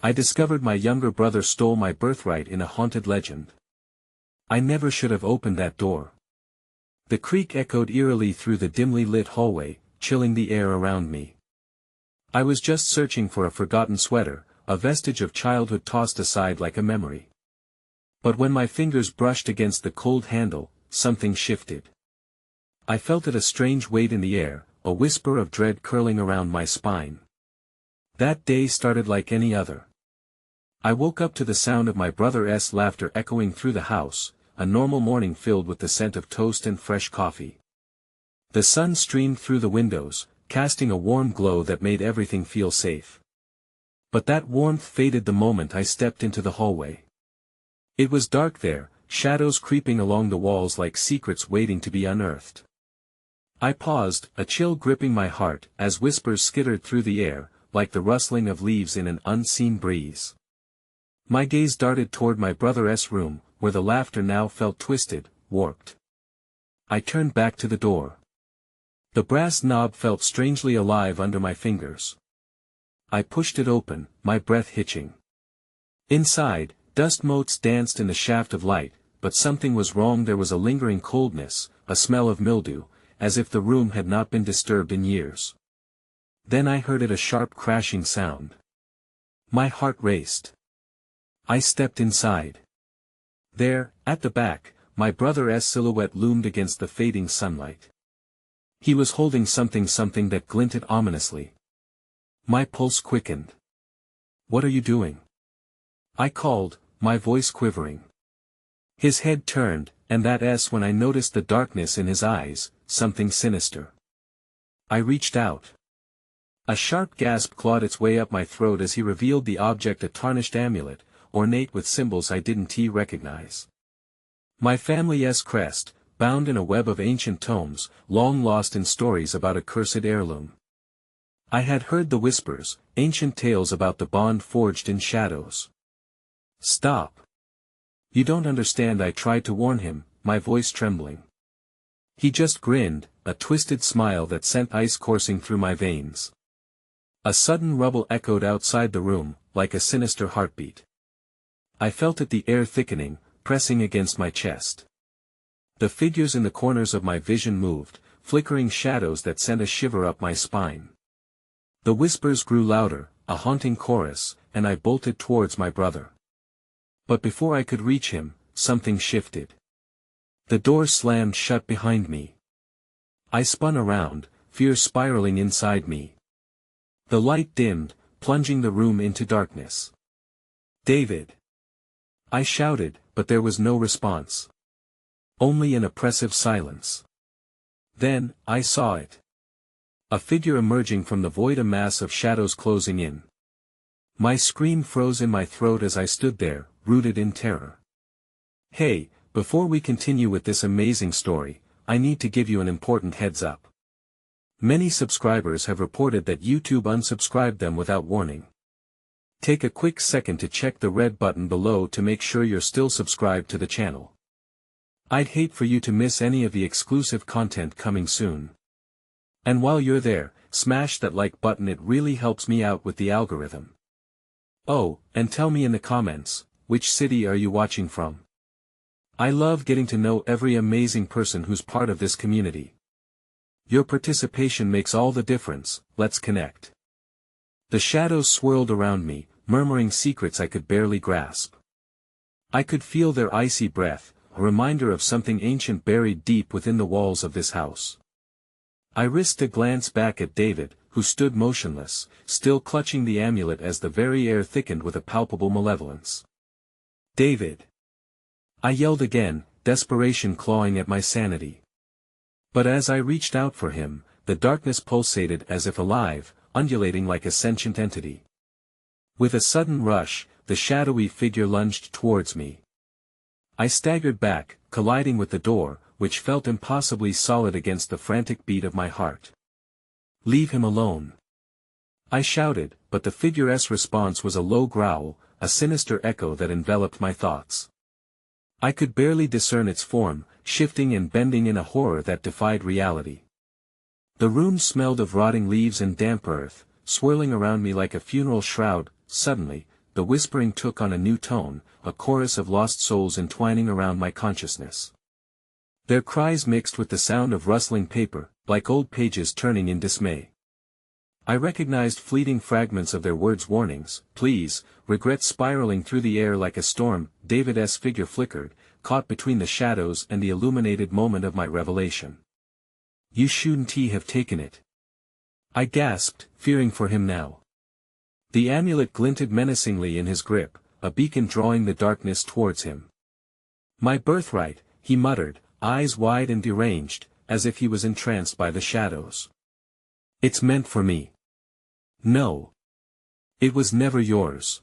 I discovered my younger brother stole my birthright in a haunted legend. I never should have opened that door. The creak echoed eerily through the dimly lit hallway, chilling the air around me. I was just searching for a forgotten sweater, a vestige of childhood tossed aside like a memory. But when my fingers brushed against the cold handle, something shifted. I felt it, a strange weight in the air, a whisper of dread curling around my spine. That day started like any other. I woke up to the sound of my brother's laughter echoing through the house, a normal morning filled with the scent of toast and fresh coffee. The sun streamed through the windows, casting a warm glow that made everything feel safe. But that warmth faded the moment I stepped into the hallway. It was dark there, shadows creeping along the walls like secrets waiting to be unearthed. I paused, a chill gripping my heart, as whispers skittered through the air, like the rustling of leaves in an unseen breeze. My gaze darted toward my brother's room, where the laughter now felt twisted, warped. I turned back to the door. The brass knob felt strangely alive under my fingers. I pushed it open, my breath hitching. Inside, dust motes danced in the shaft of light, but something was wrong. There was a lingering coldness, a smell of mildew, as if the room had not been disturbed in years. Then I heard it, a sharp crashing sound. My heart raced. I stepped inside. There, at the back, my brother's silhouette loomed against the fading sunlight. He was holding something that glinted ominously. My pulse quickened. "What are you doing?" I called, my voice quivering. His head turned, and that's when I noticed the darkness in his eyes, something sinister. I reached out. A sharp gasp clawed its way up my throat as he revealed the object, a tarnished amulet, ornate with symbols I didn't recognize. My family's crest, bound in a web of ancient tomes, long lost in stories about a cursed heirloom. I had heard the whispers, ancient tales about the bond forged in shadows. "Stop. You don't understand," I tried to warn him, my voice trembling. He just grinned, a twisted smile that sent ice coursing through my veins. A sudden rumble echoed outside the room, like a sinister heartbeat. I felt it, the air thickening, pressing against my chest. The figures in the corners of my vision moved, flickering shadows that sent a shiver up my spine. The whispers grew louder, a haunting chorus, and I bolted towards my brother. But before I could reach him, something shifted. The door slammed shut behind me. I spun around, fear spiraling inside me. The light dimmed, plunging the room into darkness. "David!" I shouted, but there was no response. Only an oppressive silence. Then, I saw it. A figure emerging from the void, a mass of shadows closing in. My scream froze in my throat as I stood there, rooted in terror. Hey, before we continue with this amazing story, I need to give you an important heads up. Many subscribers have reported that YouTube unsubscribed them without warning. Take a quick second to check the red button below to make sure you're still subscribed to the channel. I'd hate for you to miss any of the exclusive content coming soon. And while you're there, smash that like button, it really helps me out with the algorithm. Oh, and tell me in the comments, which city are you watching from? I love getting to know every amazing person who's part of this community. Your participation makes all the difference. Let's connect. The shadows swirled around me, murmuring secrets I could barely grasp. I could feel their icy breath, a reminder of something ancient buried deep within the walls of this house. I risked a glance back at David, who stood motionless, still clutching the amulet as the very air thickened with a palpable malevolence. "David!" I yelled again, desperation clawing at my sanity. But as I reached out for him, the darkness pulsated as if alive, undulating like a sentient entity. With a sudden rush, the shadowy figure lunged towards me. I staggered back, colliding with the door, which felt impossibly solid against the frantic beat of my heart. "Leave him alone!" I shouted, but the figure's response was a low growl, a sinister echo that enveloped my thoughts. I could barely discern its form, shifting and bending in a horror that defied reality. The room smelled of rotting leaves and damp earth, swirling around me like a funeral shroud. Suddenly, the whispering took on a new tone, a chorus of lost souls entwining around my consciousness. Their cries mixed with the sound of rustling paper, like old pages turning in dismay. I recognized fleeting fragments of their words' warnings, please, regret spiraling through the air like a storm. David's figure flickered, caught between the shadows and the illuminated moment of my revelation. You shouldn't have taken it. I gasped, fearing for him now. The amulet glinted menacingly in his grip, a beacon drawing the darkness towards him. My birthright, he muttered, eyes wide and deranged, as if he was entranced by the shadows. It's meant for me. No. It was never yours.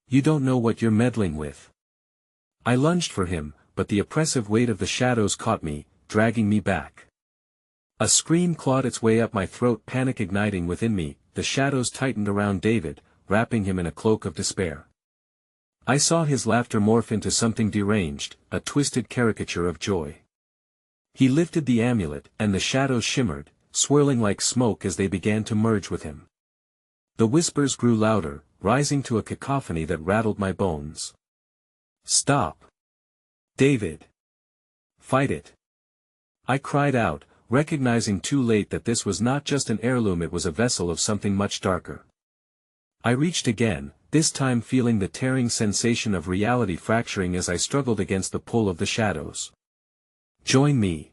You don't know what you're meddling with. I lunged for him, but the oppressive weight of the shadows caught me, dragging me back. A scream clawed its way up my throat, panic igniting within me. The shadows tightened around David, wrapping him in a cloak of despair. I saw his laughter morph into something deranged, a twisted caricature of joy. He lifted the amulet, and the shadows shimmered, swirling like smoke as they began to merge with him. The whispers grew louder, rising to a cacophony that rattled my bones. Stop! David! Fight it! I cried out, recognizing too late that this was not just an heirloom, it was a vessel of something much darker. I reached again, this time feeling the tearing sensation of reality fracturing as I struggled against the pull of the shadows. Join me!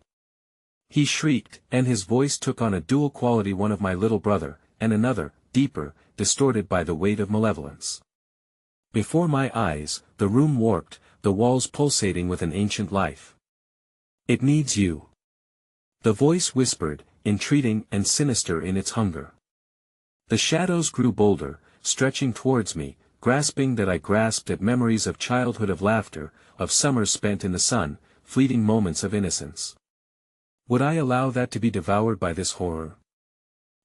He shrieked, and his voice took on a dual quality, one of my little brother, and another, deeper, distorted by the weight of malevolence. Before my eyes, the room warped, the walls pulsating with an ancient life. It needs you. The voice whispered, entreating and sinister in its hunger. The shadows grew bolder, stretching towards me, grasping that I grasped at memories of childhood, of laughter, of summers spent in the sun, fleeting moments of innocence. Would I allow that to be devoured by this horror?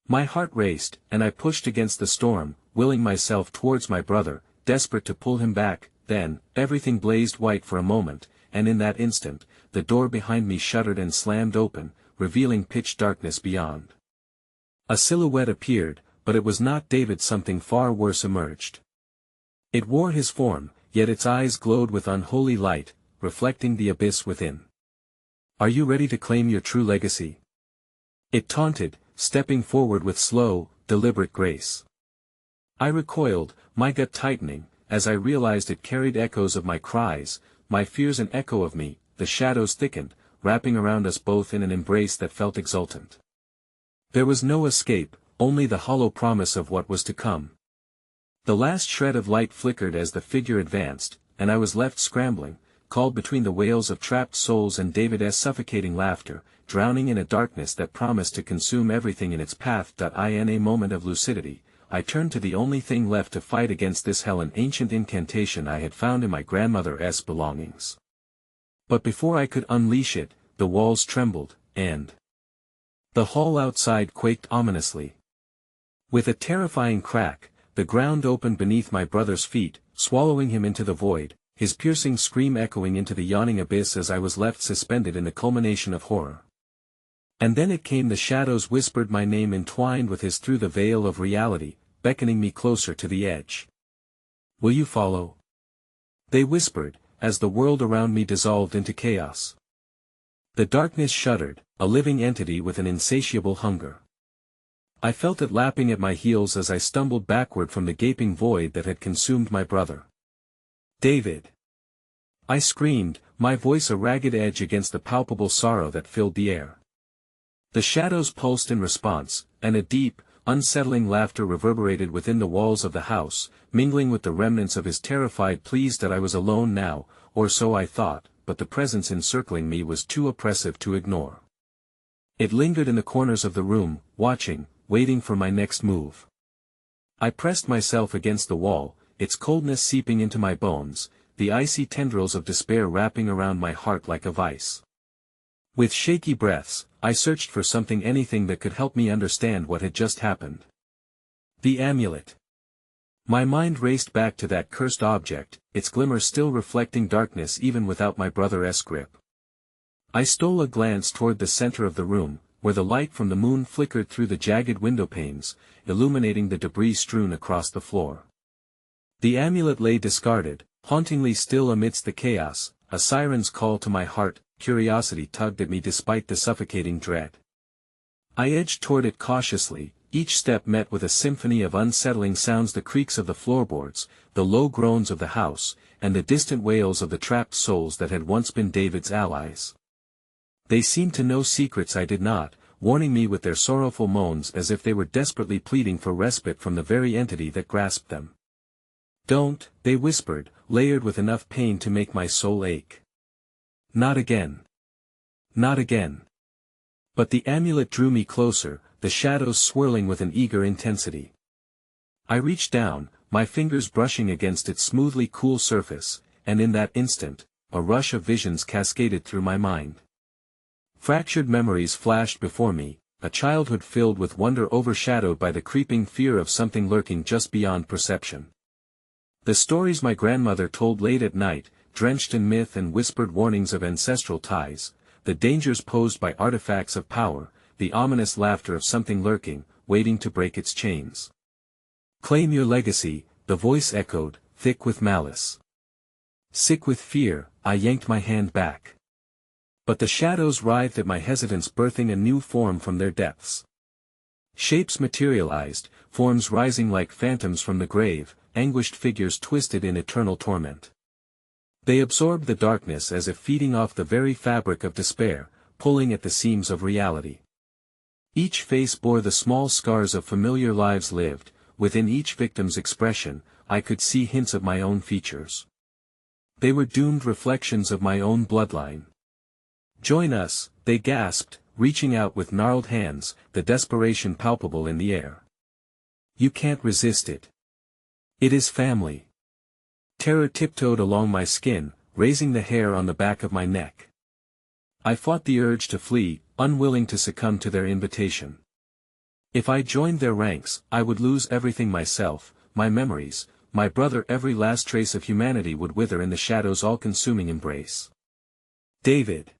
My heart raced, and I pushed against the storm, willing myself towards my brother, desperate to pull him back. Then, everything blazed white for a moment, and in that instant, the door behind me shuddered and slammed open, revealing pitch darkness beyond. A silhouette appeared, but it was not David. Something far worse emerged. It wore his form, yet its eyes glowed with unholy light, reflecting the abyss within. Are you ready to claim your true legacy? It taunted, stepping forward with slow, deliberate grace. I recoiled, my gut tightening, as I realized it carried echoes of my cries, my fears, an echo of me. The shadows thickened, wrapping around us both in an embrace that felt exultant. There was no escape, only the hollow promise of what was to come. The last shred of light flickered as the figure advanced, and I was left scrambling, called between the wails of trapped souls and David's suffocating laughter, drowning in a darkness that promised to consume everything in its path. In a moment of lucidity, I turned to the only thing left to fight against this hell, an ancient incantation I had found in my grandmother's belongings. But before I could unleash it, the walls trembled, and the hall outside quaked ominously. With a terrifying crack, the ground opened beneath my brother's feet, swallowing him into the void, his piercing scream echoing into the yawning abyss as I was left suspended in the culmination of horror. And then it came. The shadows whispered my name, entwined with his through the veil of reality, beckoning me closer to the edge. Will you follow? They whispered, as the world around me dissolved into chaos. The darkness shuddered, a living entity with an insatiable hunger. I felt it lapping at my heels as I stumbled backward from the gaping void that had consumed my brother. David! I screamed, my voice a ragged edge against the palpable sorrow that filled the air. The shadows pulsed in response, and a deep, unsettling laughter reverberated within the walls of the house, mingling with the remnants of his terrified pleas. That I was alone now, or so I thought, but the presence encircling me was too oppressive to ignore. It lingered in the corners of the room, watching, waiting for my next move. I pressed myself against the wall, its coldness seeping into my bones, the icy tendrils of despair wrapping around my heart like a vice. With shaky breaths, I searched for something, anything that could help me understand what had just happened. The amulet. My mind raced back to that cursed object, its glimmer still reflecting darkness even without my brother's grip. I stole a glance toward the center of the room, where the light from the moon flickered through the jagged window panes, illuminating the debris strewn across the floor. The amulet lay discarded, hauntingly still amidst the chaos. A siren's call to my heart. Curiosity tugged at me despite the suffocating dread. I edged toward it cautiously, each step met with a symphony of unsettling sounds: the creaks of the floorboards, the low groans of the house, and the distant wails of the trapped souls that had once been David's allies. They seemed to know secrets I did not, warning me with their sorrowful moans as if they were desperately pleading for respite from the very entity that grasped them. "Don't," they whispered, layered with enough pain to make my soul ache. "Not again. Not again." But the amulet drew me closer, the shadows swirling with an eager intensity. I reached down, my fingers brushing against its smoothly cool surface, and in that instant, a rush of visions cascaded through my mind. Fractured memories flashed before me, a childhood filled with wonder overshadowed by the creeping fear of something lurking just beyond perception. The stories my grandmother told late at night, drenched in myth and whispered warnings of ancestral ties, the dangers posed by artifacts of power, the ominous laughter of something lurking, waiting to break its chains. "Claim your legacy," the voice echoed, thick with malice. Sick with fear, I yanked my hand back. But the shadows writhed at my hesitance, birthing a new form from their depths. Shapes materialized, forms rising like phantoms from the grave, anguished figures twisted in eternal torment. They absorbed the darkness as if feeding off the very fabric of despair, pulling at the seams of reality. Each face bore the small scars of familiar lives lived, within each victim's expression, I could see hints of my own features. They were doomed reflections of my own bloodline. "Join us," they gasped, reaching out with gnarled hands, the desperation palpable in the air. "You can't resist it. It is family." Terror tiptoed along my skin, raising the hair on the back of my neck. I fought the urge to flee, unwilling to succumb to their invitation. If I joined their ranks, I would lose everything: myself, my memories, my brother. Every last trace of humanity would wither in the shadow's all-consuming embrace. "David!"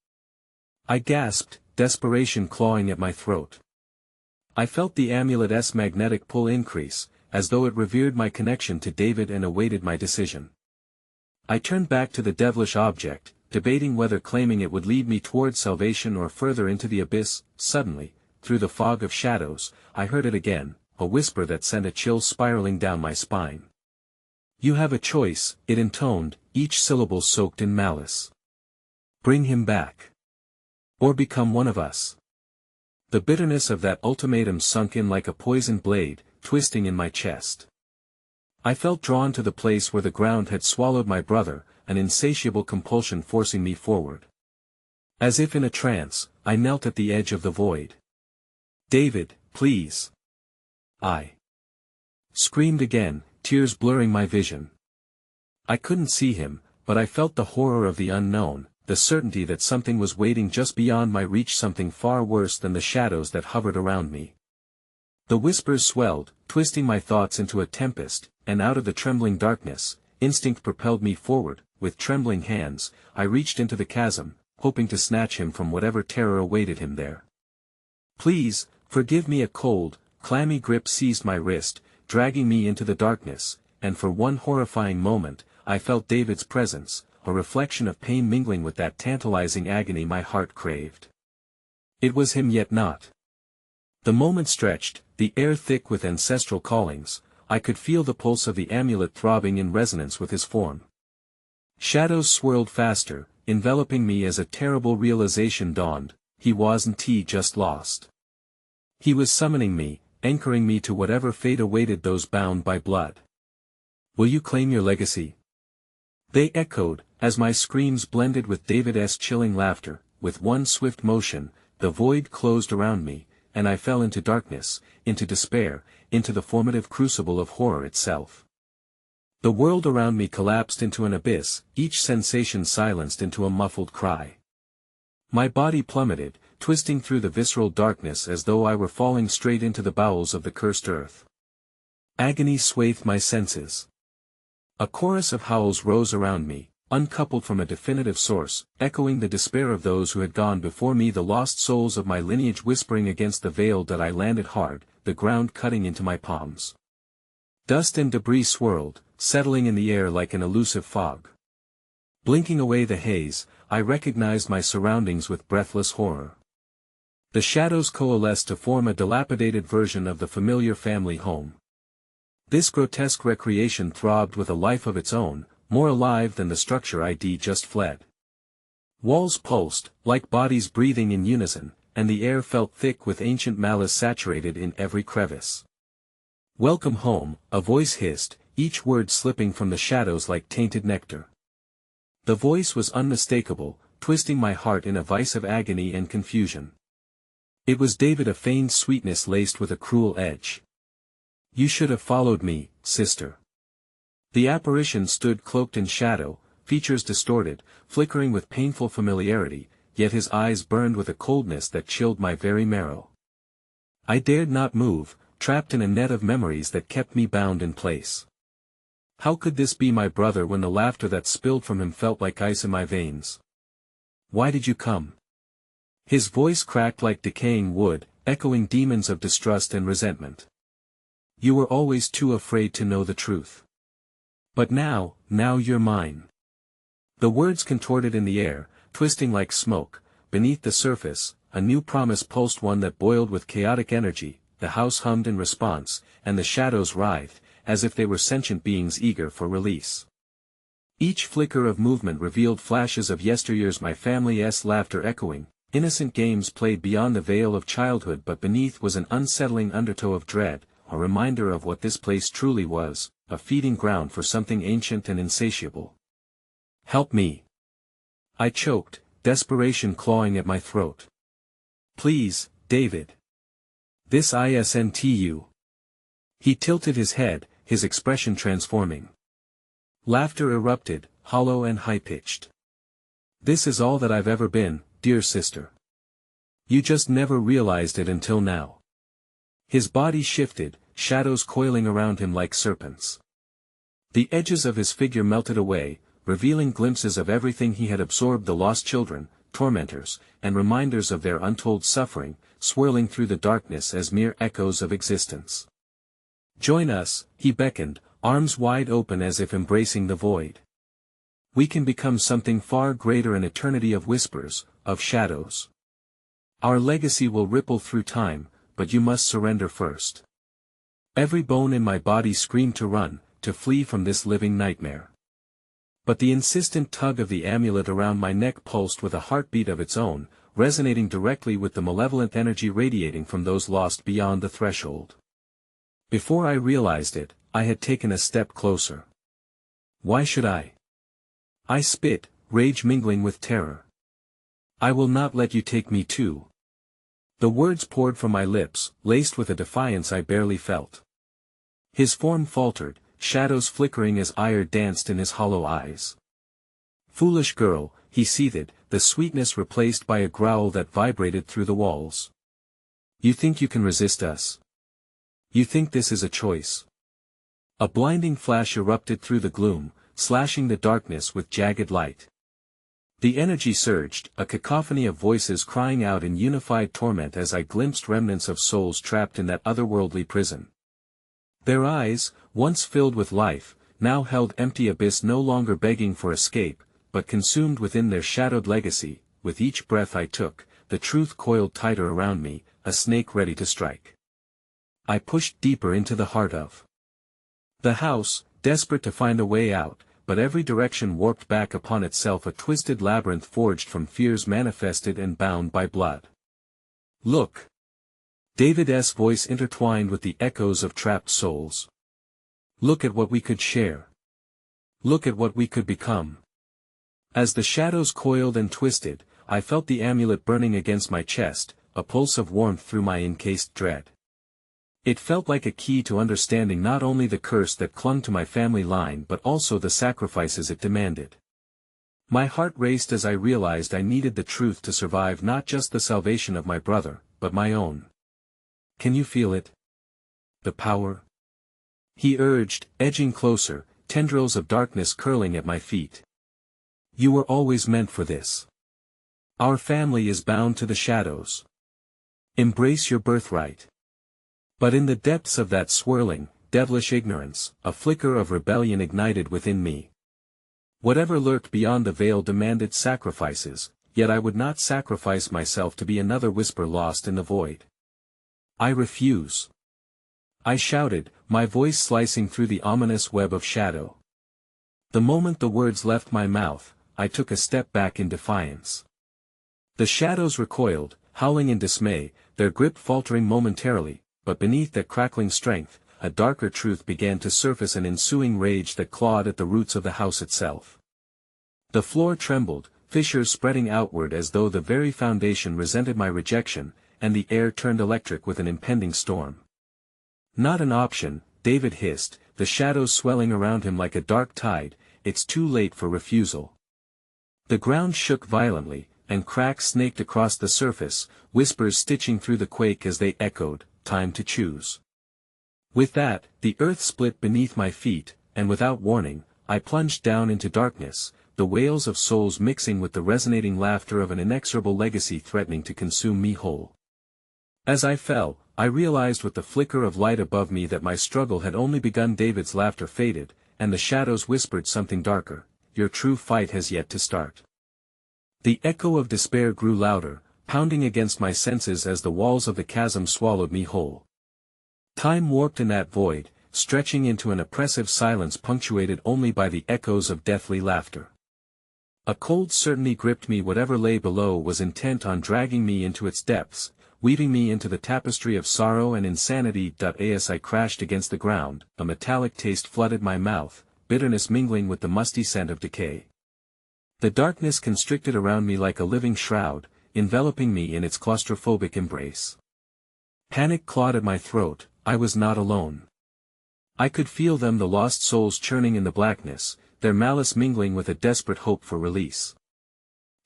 I gasped, desperation clawing at my throat. I felt the amulet's magnetic pull increase, as though it revered my connection to David and awaited my decision. I turned back to the devilish object, debating whether claiming it would lead me toward salvation or further into the abyss. Suddenly, through the fog of shadows, I heard it again, a whisper that sent a chill spiraling down my spine. "You have a choice," it intoned, each syllable soaked in malice. "Bring him back. Or become one of us." The bitterness of that ultimatum sunk in like a poisoned blade, twisting in my chest. I felt drawn to the place where the ground had swallowed my brother, an insatiable compulsion forcing me forward. As if in a trance, I knelt at the edge of the void. "David, please!" I screamed again, tears blurring my vision. I couldn't see him, but I felt the horror of the unknown, the certainty that something was waiting just beyond my reach, something far worse than the shadows that hovered around me. The whispers swelled, twisting my thoughts into a tempest, and out of the trembling darkness, instinct propelled me forward. With trembling hands, I reached into the chasm, hoping to snatch him from whatever terror awaited him there. "Please, forgive me." A cold, clammy grip seized my wrist, dragging me into the darkness, and for one horrifying moment, I felt David's presence, a reflection of pain mingling with that tantalizing agony my heart craved. It was him, yet not. The moment stretched, the air thick with ancestral callings. I could feel the pulse of the amulet throbbing in resonance with his form. Shadows swirled faster, enveloping me as a terrible realization dawned: he wasn't just lost. He was summoning me, anchoring me to whatever fate awaited those bound by blood. "Will you claim your legacy?" They echoed, as my screams blended with David's chilling laughter. With one swift motion, the void closed around me, and I fell into darkness, into despair, into the formative crucible of horror itself. The world around me collapsed into an abyss, each sensation silenced into a muffled cry. My body plummeted, twisting through the visceral darkness as though I were falling straight into the bowels of the cursed earth. Agony swathed my senses. A chorus of howls rose around me, uncoupled from a definitive source, echoing the despair of those who had gone before me, the lost souls of my lineage whispering against the veil that I landed hard, the ground cutting into my palms. Dust and debris swirled, settling in the air like an elusive fog. Blinking away the haze, I recognized my surroundings with breathless horror. The shadows coalesced to form a dilapidated version of the familiar family home. This grotesque recreation throbbed with a life of its own, more alive than the structure I'd just fled. Walls pulsed, like bodies breathing in unison, and the air felt thick with ancient malice saturated in every crevice. "Welcome home," a voice hissed, each word slipping from the shadows like tainted nectar. The voice was unmistakable, twisting my heart in a vice of agony and confusion. It was David, a feigned sweetness laced with a cruel edge. "You should have followed me, sister." The apparition stood cloaked in shadow, features distorted, flickering with painful familiarity, yet his eyes burned with a coldness that chilled my very marrow. I dared not move, trapped in a net of memories that kept me bound in place. How could this be my brother when the laughter that spilled from him felt like ice in my veins? "Why did you come?" His voice cracked like decaying wood, echoing demons of distrust and resentment. "You were always too afraid to know the truth. But now you're mine." The words contorted in the air, twisting like smoke. Beneath the surface, a new promise pulsed, one that boiled with chaotic energy. The house hummed in response, and the shadows writhed, as if they were sentient beings eager for release. Each flicker of movement revealed flashes of yesteryear's my family's laughter echoing, innocent games played beyond the veil of childhood, but beneath was an unsettling undertow of dread, a reminder of what this place truly was, a feeding ground for something ancient and insatiable. "Help me!" I choked, desperation clawing at my throat. "Please, David. This isn't you." He tilted his head, his expression transforming. Laughter erupted, hollow and high-pitched. "This is all that I've ever been, dear sister. You just never realized it until now." His body shifted, shadows coiling around him like serpents. The edges of his figure melted away, revealing glimpses of everything he had absorbed: the lost children, tormentors, and reminders of their untold suffering, swirling through the darkness as mere echoes of existence. "Join us," he beckoned, arms wide open as if embracing the void. "We can become something far greater, an eternity of whispers, of shadows. Our legacy will ripple through time, but you must surrender first." Every bone in my body screamed to run, to flee from this living nightmare. But the insistent tug of the amulet around my neck pulsed with a heartbeat of its own, resonating directly with the malevolent energy radiating from those lost beyond the threshold. Before I realized it, I had taken a step closer. "Why should I?" I spit, rage mingling with terror. "I will not let you take me too." The words poured from my lips, laced with a defiance I barely felt. His form faltered, shadows flickering as ire danced in his hollow eyes. "Foolish girl," he seethed, the sweetness replaced by a growl that vibrated through the walls. "You think you can resist us? You think this is a choice?" A blinding flash erupted through the gloom, slashing the darkness with jagged light. The energy surged, a cacophony of voices crying out in unified torment as I glimpsed remnants of souls trapped in that otherworldly prison. Their eyes, once filled with life, now held empty abyss, no longer begging for escape, but consumed within their shadowed legacy. With each breath I took, the truth coiled tighter around me, a snake ready to strike. I pushed deeper into the heart of the house, desperate to find a way out, but every direction warped back upon itself, a twisted labyrinth forged from fears manifested and bound by blood. "Look!" David's voice intertwined with the echoes of trapped souls. "Look at what we could share. Look at what we could become." As the shadows coiled and twisted, I felt the amulet burning against my chest, a pulse of warmth through my encased dread. It felt like a key to understanding not only the curse that clung to my family line but also the sacrifices it demanded. My heart raced as I realized I needed the truth to survive, not just the salvation of my brother, but my own. "Can you feel it? The power?" he urged, edging closer, tendrils of darkness curling at my feet. "You were always meant for this. Our family is bound to the shadows. Embrace your birthright." But in the depths of that swirling, devilish ignorance, a flicker of rebellion ignited within me. Whatever lurked beyond the veil demanded sacrifices, yet I would not sacrifice myself to be another whisper lost in the void. I refuse. I shouted, my voice slicing through the ominous web of shadow. The moment the words left my mouth, I took a step back in defiance. The shadows recoiled, howling in dismay, their grip faltering momentarily, but beneath that crackling strength, a darker truth began to surface, an ensuing rage that clawed at the roots of the house itself. The floor trembled, fissures spreading outward as though the very foundation resented my rejection, and the air turned electric with an impending storm. Not an option, David hissed, the shadows swelling around him like a dark tide, it's too late for refusal. The ground shook violently, and cracks snaked across the surface, whispers stitching through the quake as they echoed, time to choose. With that, the earth split beneath my feet, and without warning, I plunged down into darkness, the wails of souls mixing with the resonating laughter of an inexorable legacy threatening to consume me whole. As I fell, I realized with the flicker of light above me that my struggle had only begun. David's laughter faded, and the shadows whispered something darker, your true fight has yet to start. The echo of despair grew louder, pounding against my senses as the walls of the chasm swallowed me whole. Time warped in that void, stretching into an oppressive silence punctuated only by the echoes of deathly laughter. A cold certainty gripped me. Whatever lay below was intent on dragging me into its depths, weaving me into the tapestry of sorrow and insanity. As I crashed against the ground, a metallic taste flooded my mouth, bitterness mingling with the musty scent of decay. The darkness constricted around me like a living shroud, enveloping me in its claustrophobic embrace. Panic clawed at my throat. I was not alone. I could feel them, the lost souls churning in the blackness, their malice mingling with a desperate hope for release.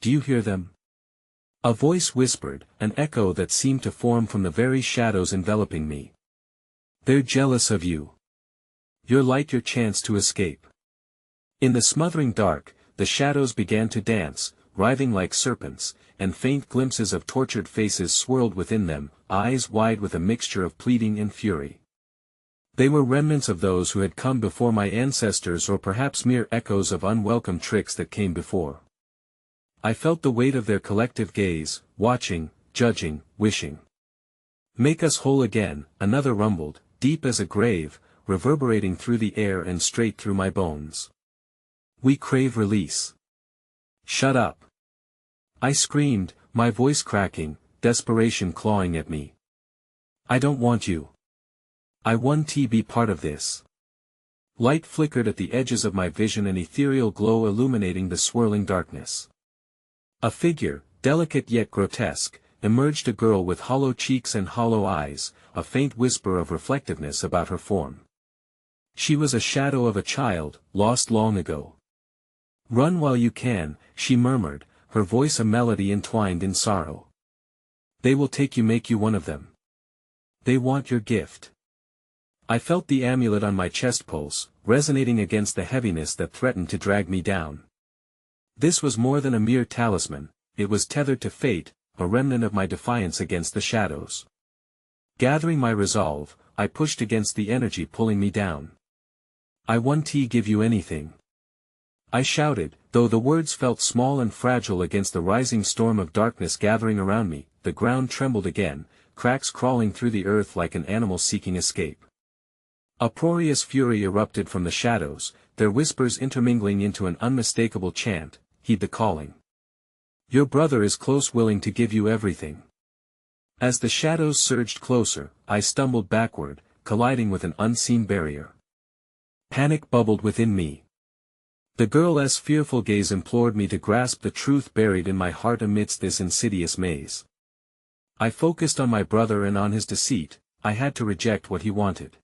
Do you hear them? A voice whispered, an echo that seemed to form from the very shadows enveloping me. They're jealous of you. Your light, your chance to escape. In the smothering dark, the shadows began to dance, writhing like serpents, and faint glimpses of tortured faces swirled within them, eyes wide with a mixture of pleading and fury. They were remnants of those who had come before, my ancestors, or perhaps mere echoes of unwelcome tricks that came before. I felt the weight of their collective gaze, watching, judging, wishing. Make us whole again, another rumbled, deep as a grave, reverberating through the air and straight through my bones. We crave release. Shut up. I screamed, my voice cracking, desperation clawing at me. I don't want you. I want to be part of this. Light flickered at the edges of my vision, an ethereal glow illuminating the swirling darkness. A figure, delicate yet grotesque, emerged, a girl with hollow cheeks and hollow eyes, a faint whisper of reflectiveness about her form. She was a shadow of a child, lost long ago. Run while you can, she murmured, her voice a melody entwined in sorrow. They will take you, make you one of them. They want your gift. I felt the amulet on my chest pulse, resonating against the heaviness that threatened to drag me down. This was more than a mere talisman, it was tethered to fate, a remnant of my defiance against the shadows. Gathering my resolve, I pushed against the energy pulling me down. I want to give you anything. I shouted, though the words felt small and fragile against the rising storm of darkness gathering around me. The ground trembled again, cracks crawling through the earth like an animal seeking escape. Uproarious fury erupted from the shadows, their whispers intermingling into an unmistakable chant, heed the calling. Your brother is close, willing to give you everything. As the shadows surged closer, I stumbled backward, colliding with an unseen barrier. Panic bubbled within me. The girl's fearful gaze implored me to grasp the truth buried in my heart amidst this insidious maze. I focused on my brother and on his deceit. I had to reject what he wanted.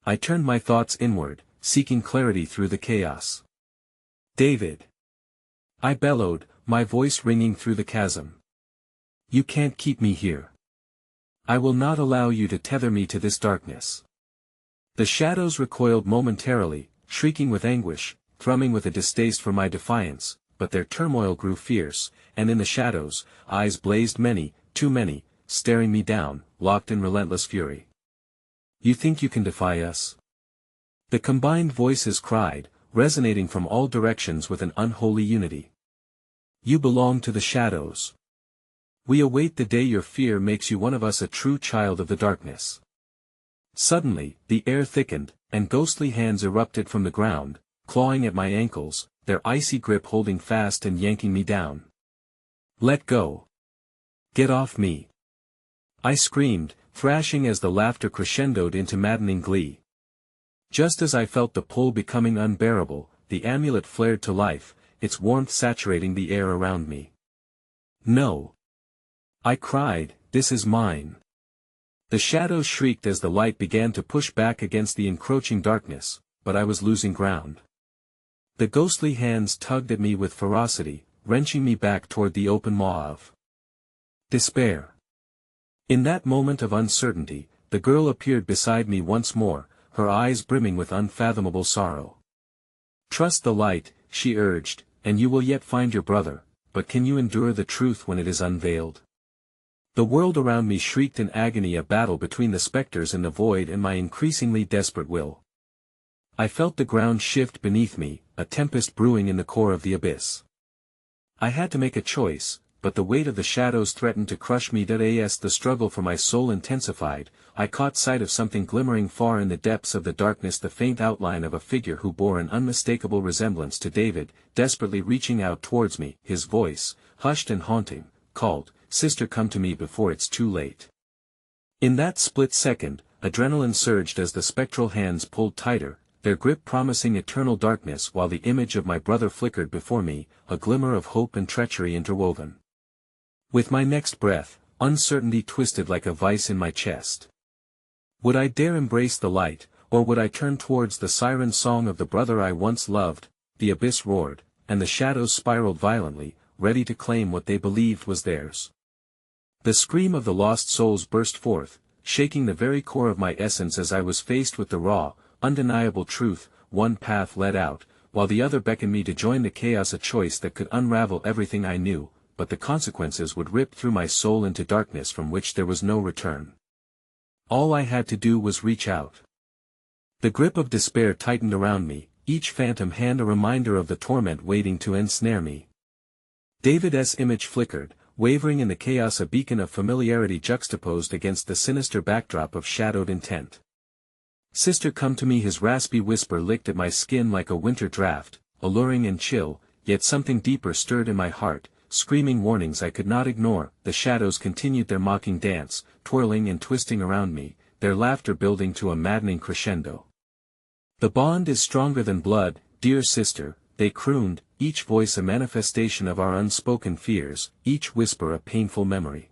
I turned my thoughts inward, seeking clarity through the chaos. David! I bellowed, my voice ringing through the chasm. You can't keep me here. I will not allow you to tether me to this darkness. The shadows recoiled momentarily, shrieking with anguish, thrumming with a distaste for my defiance, but their turmoil grew fierce, and in the shadows, eyes blazed, many, too many, staring me down, locked in relentless fury. You think you can defy us? The combined voices cried, resonating from all directions with an unholy unity. You belong to the shadows. We await the day your fear makes you one of us, a true child of the darkness. Suddenly, the air thickened, and ghostly hands erupted from the ground, clawing at my ankles, their icy grip holding fast and yanking me down. Let go. Get off me. I screamed, thrashing as the laughter crescendoed into maddening glee. Just as I felt the pull becoming unbearable, the amulet flared to life, its warmth saturating the air around me. No. I cried, this is mine. The shadows shrieked as the light began to push back against the encroaching darkness, but I was losing ground. The ghostly hands tugged at me with ferocity, wrenching me back toward the open maw of despair. In that moment of uncertainty, the girl appeared beside me once more, her eyes brimming with unfathomable sorrow. Trust the light, she urged, and you will yet find your brother, but can you endure the truth when it is unveiled? The world around me shrieked in agony, a battle between the specters in the void and my increasingly desperate will. I felt the ground shift beneath me, a tempest brewing in the core of the abyss. I had to make a choice, but the weight of the shadows threatened to crush me. As the struggle for my soul intensified, I caught sight of something glimmering far in the depths of the darkness, the faint outline of a figure who bore an unmistakable resemblance to David, desperately reaching out towards me. His voice, hushed and haunting, called, "Sister, come to me before it's too late." In that split second, adrenaline surged as the spectral hands pulled tighter, their grip promising eternal darkness, while the image of my brother flickered before me, a glimmer of hope and treachery interwoven. With my next breath, uncertainty twisted like a vice in my chest. Would I dare embrace the light, or would I turn towards the siren song of the brother I once loved? The abyss roared, and the shadows spiraled violently, ready to claim what they believed was theirs. The scream of the lost souls burst forth, shaking the very core of my essence as I was faced with the raw, undeniable truth. One path led out, while the other beckoned me to join the chaos, a choice that could unravel everything I knew, but the consequences would rip through my soul into darkness from which there was no return. All I had to do was reach out. The grip of despair tightened around me, each phantom hand a reminder of the torment waiting to ensnare me. David's image flickered, wavering in the chaos, a beacon of familiarity juxtaposed against the sinister backdrop of shadowed intent. "Sister, come to me." His raspy whisper licked at my skin like a winter draft, alluring and chill, yet something deeper stirred in my heart, screaming warnings I could not ignore. The shadows continued their mocking dance, twirling and twisting around me, their laughter building to a maddening crescendo. "The bond is stronger than blood, dear sister," they crooned, each voice a manifestation of our unspoken fears, each whisper a painful memory.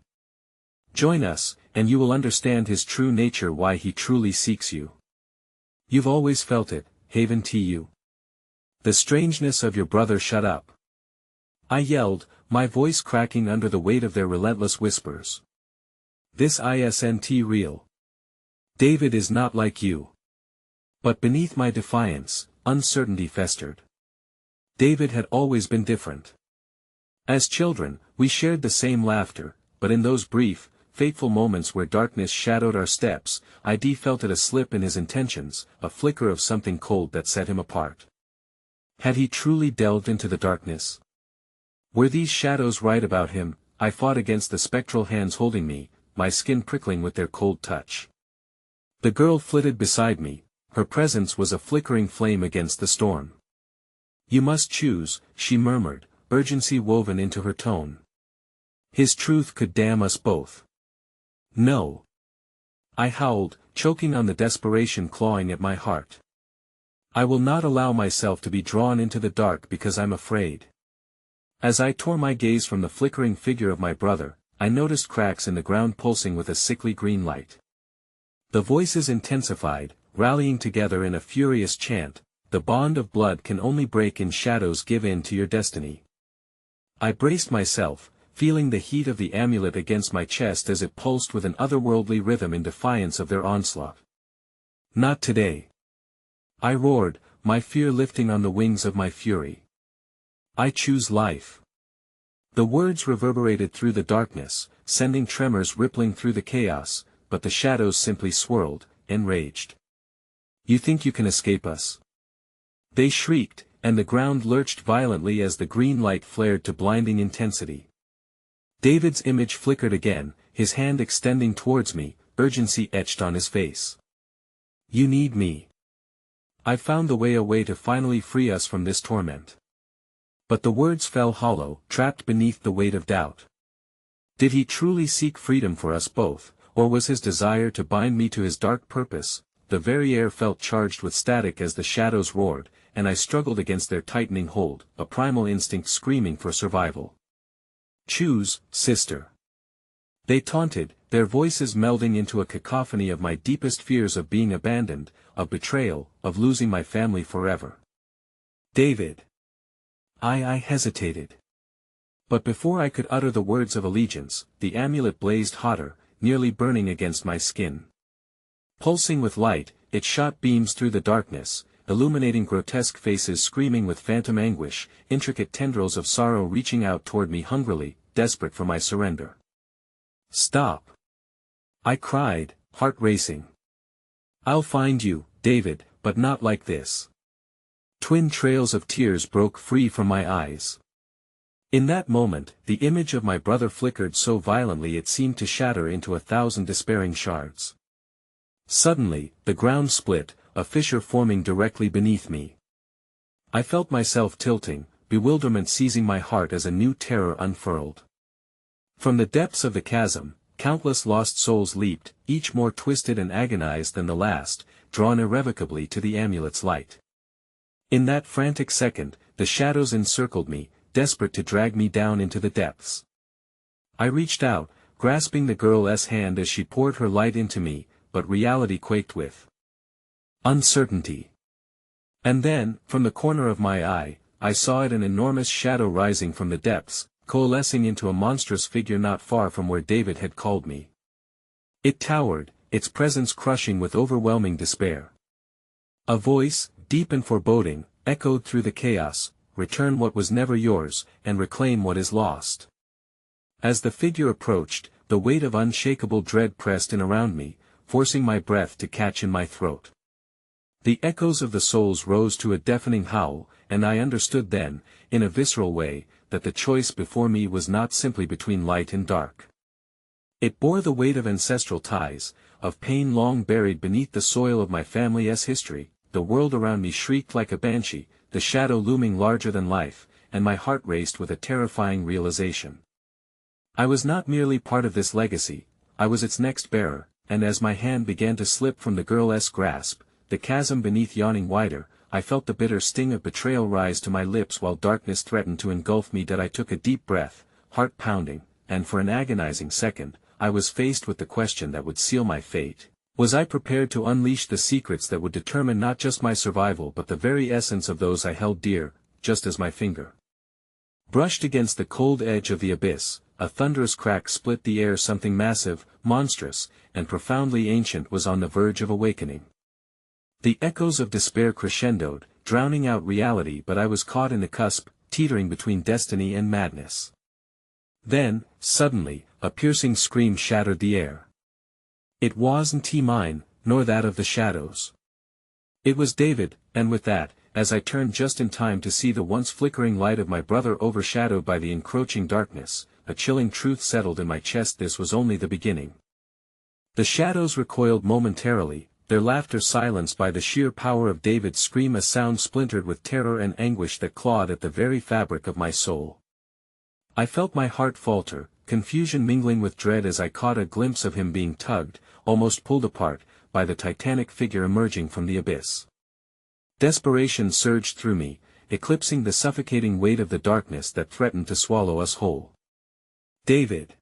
"Join us, and you will understand his true nature, why he truly seeks you. You've always felt it, Haven Tu. The strangeness of your brother." "Shut up!" I yelled, my voice cracking under the weight of their relentless whispers. "This isn't real. David is not like you." But beneath my defiance, uncertainty festered. David had always been different. As children, we shared the same laughter, but in those brief, fateful moments where darkness shadowed our steps, I felt it, a slip in his intentions, a flicker of something cold that set him apart. Had he truly delved into the darkness? Were these shadows right about him? I fought against the spectral hands holding me, my skin prickling with their cold touch. The girl flitted beside me, her presence was a flickering flame against the storm. "You must choose," she murmured, urgency woven into her tone. "His truth could damn us both." "No." I howled, choking on the desperation clawing at my heart. "I will not allow myself to be drawn into the dark because I'm afraid." As I tore my gaze from the flickering figure of my brother, I noticed cracks in the ground pulsing with a sickly green light. The voices intensified, rallying together in a furious chant, "The bond of blood can only break in shadows, give in to your destiny." I braced myself, feeling the heat of the amulet against my chest as it pulsed with an otherworldly rhythm in defiance of their onslaught. "Not today!" I roared, my fear lifting on the wings of my fury. "I choose life." The words reverberated through the darkness, sending tremors rippling through the chaos, but the shadows simply swirled, enraged. "You think you can escape us?" They shrieked, and the ground lurched violently as the green light flared to blinding intensity. David's image flickered again, his hand extending towards me, urgency etched on his face. "You need me. I've found a way to finally free us from this torment." But the words fell hollow, trapped beneath the weight of doubt. Did he truly seek freedom for us both, or was his desire to bind me to his dark purpose? The very air felt charged with static as the shadows roared, and I struggled against their tightening hold, a primal instinct screaming for survival. "Choose, sister." They taunted, their voices melding into a cacophony of my deepest fears of being abandoned, of betrayal, of losing my family forever. "David." I hesitated. But before I could utter the words of allegiance, the amulet blazed hotter, nearly burning against my skin. Pulsing with light, it shot beams through the darkness, illuminating grotesque faces screaming with phantom anguish, intricate tendrils of sorrow reaching out toward me hungrily, desperate for my surrender. "Stop!" I cried, heart racing. "I'll find you, David, but not like this." Twin trails of tears broke free from my eyes. In that moment, the image of my brother flickered so violently it seemed to shatter into 1,000 despairing shards. Suddenly, the ground split, a fissure forming directly beneath me. I felt myself tilting, bewilderment seizing my heart as a new terror unfurled. From the depths of the chasm, countless lost souls leaped, each more twisted and agonized than the last, drawn irrevocably to the amulet's light. In that frantic second, the shadows encircled me, desperate to drag me down into the depths. I reached out, grasping the girl's hand as she poured her light into me, but reality quaked with uncertainty. And then, from the corner of my eye, I saw an enormous shadow rising from the depths, coalescing into a monstrous figure not far from where David had called me. It towered, its presence crushing with overwhelming despair. A voice, deep and foreboding, echoed through the chaos, "Return what was never yours, and reclaim what is lost." As the figure approached, the weight of unshakable dread pressed in around me, forcing my breath to catch in my throat. The echoes of the souls rose to a deafening howl, and I understood then, in a visceral way, that the choice before me was not simply between light and dark. It bore the weight of ancestral ties, of pain long buried beneath the soil of my family's history. The world around me shrieked like a banshee, the shadow looming larger than life, and my heart raced with a terrifying realization. I was not merely part of this legacy, I was its next bearer, and as my hand began to slip from the girl's grasp, the chasm beneath yawning wider, I felt the bitter sting of betrayal rise to my lips while darkness threatened to engulf me. That I took a deep breath, heart pounding, and for an agonizing second, I was faced with the question that would seal my fate. Was I prepared to unleash the secrets that would determine not just my survival but the very essence of those I held dear, just as my finger brushed against the cold edge of the abyss? A thunderous crack split the air. Something massive, monstrous, and profoundly ancient was on the verge of awakening. The echoes of despair crescendoed, drowning out reality, but I was caught in the cusp, teetering between destiny and madness. Then, suddenly, a piercing scream shattered the air. It wasn't mine, nor that of the shadows. It was David, and with that, as I turned just in time to see the once flickering light of my brother overshadowed by the encroaching darkness, a chilling truth settled in my chest: this was only the beginning. The shadows recoiled momentarily, their laughter silenced by the sheer power of David's scream, a sound splintered with terror and anguish that clawed at the very fabric of my soul. I felt my heart falter, confusion mingling with dread as I caught a glimpse of him being tugged, almost pulled apart, by the titanic figure emerging from the abyss. Desperation surged through me, eclipsing the suffocating weight of the darkness that threatened to swallow us whole. "David!"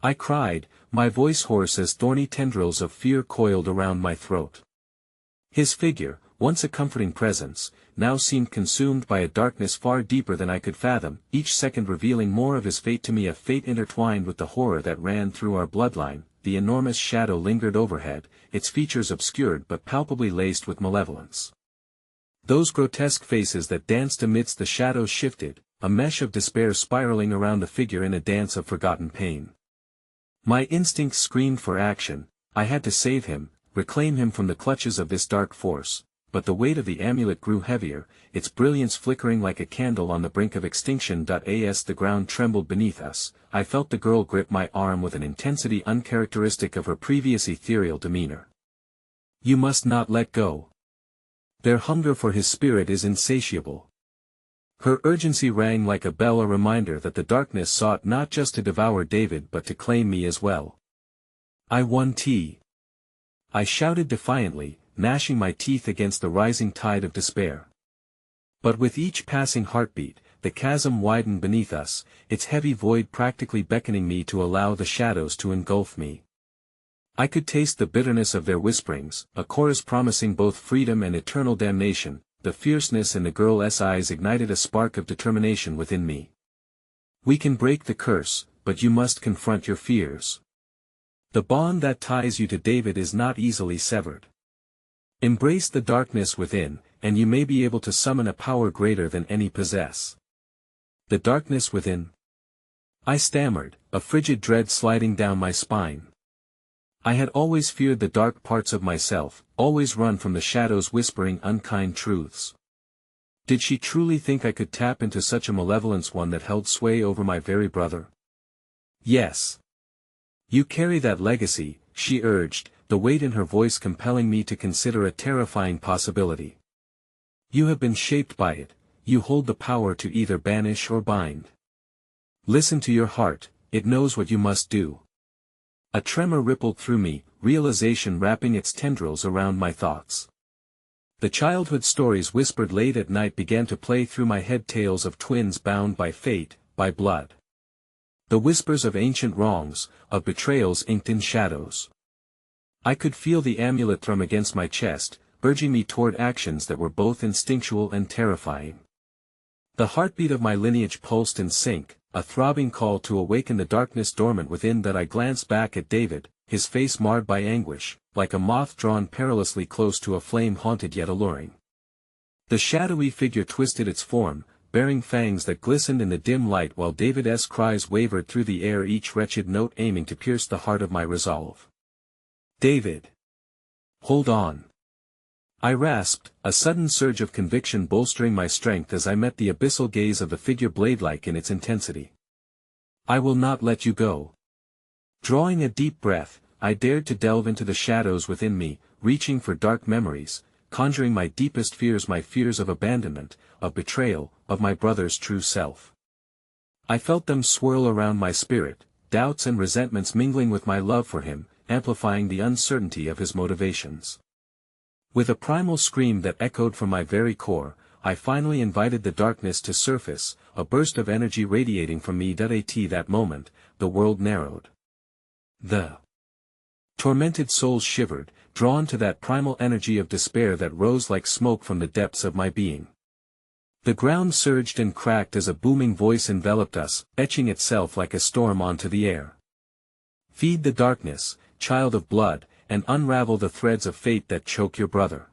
I cried, my voice hoarse as thorny tendrils of fear coiled around my throat. His figure, once a comforting presence, now seemed consumed by a darkness far deeper than I could fathom, each second revealing more of his fate to me, a fate intertwined with the horror that ran through our bloodline. The enormous shadow lingered overhead, its features obscured but palpably laced with malevolence. Those grotesque faces that danced amidst the shadows shifted, a mesh of despair spiraling around the figure in a dance of forgotten pain. My instincts screamed for action. I had to save him, reclaim him from the clutches of this dark force, but the weight of the amulet grew heavier, its brilliance flickering like a candle on the brink of extinction. As the ground trembled beneath us, I felt the girl grip my arm with an intensity uncharacteristic of her previous ethereal demeanor. "You must not let go. Their hunger for his spirit is insatiable." Her urgency rang like a bell, a reminder that the darkness sought not just to devour David but to claim me as well. "I won T," I shouted defiantly, gnashing my teeth against the rising tide of despair. But with each passing heartbeat, the chasm widened beneath us, its heavy void practically beckoning me to allow the shadows to engulf me. I could taste the bitterness of their whisperings, a chorus promising both freedom and eternal damnation. The fierceness in the girl's eyes ignited a spark of determination within me. "We can break the curse, but you must confront your fears. The bond that ties you to David is not easily severed. Embrace the darkness within, and you may be able to summon a power greater than any possess." "The darkness within?" I stammered, a frigid dread sliding down my spine. I had always feared the dark parts of myself, always run from the shadows whispering unkind truths. Did she truly think I could tap into such a malevolence, one that held sway over my very brother? "Yes. You carry that legacy," she urged, the weight in her voice compelling me to consider a terrifying possibility. "You have been shaped by it, you hold the power to either banish or bind. Listen to your heart, it knows what you must do." A tremor rippled through me, realization wrapping its tendrils around my thoughts. The childhood stories whispered late at night began to play through my head, tales of twins bound by fate, by blood. The whispers of ancient wrongs, of betrayals inked in shadows. I could feel the amulet thrum against my chest, urging me toward actions that were both instinctual and terrifying. The heartbeat of my lineage pulsed in sync, a throbbing call to awaken the darkness dormant within. That I glanced back at David, his face marred by anguish, like a moth drawn perilously close to a flame haunted yet alluring. The shadowy figure twisted its form, bearing fangs that glistened in the dim light, while David's cries wavered through the air, each wretched note aiming to pierce the heart of my resolve. "David! Hold on!" I rasped, a sudden surge of conviction bolstering my strength as I met the abyssal gaze of the figure, blade-like in its intensity. "I will not let you go." Drawing a deep breath, I dared to delve into the shadows within me, reaching for dark memories, conjuring my deepest fears, my fears of abandonment, of betrayal, of my brother's true self. I felt them swirl around my spirit, doubts and resentments mingling with my love for him, amplifying the uncertainty of his motivations. With a primal scream that echoed from my very core, I finally invited the darkness to surface, a burst of energy radiating from me. At that moment, the world narrowed. The tormented soul shivered, drawn to that primal energy of despair that rose like smoke from the depths of my being. The ground surged and cracked as a booming voice enveloped us, etching itself like a storm onto the air. "Feed the darkness, child of blood, and unravel the threads of fate that choke your brother."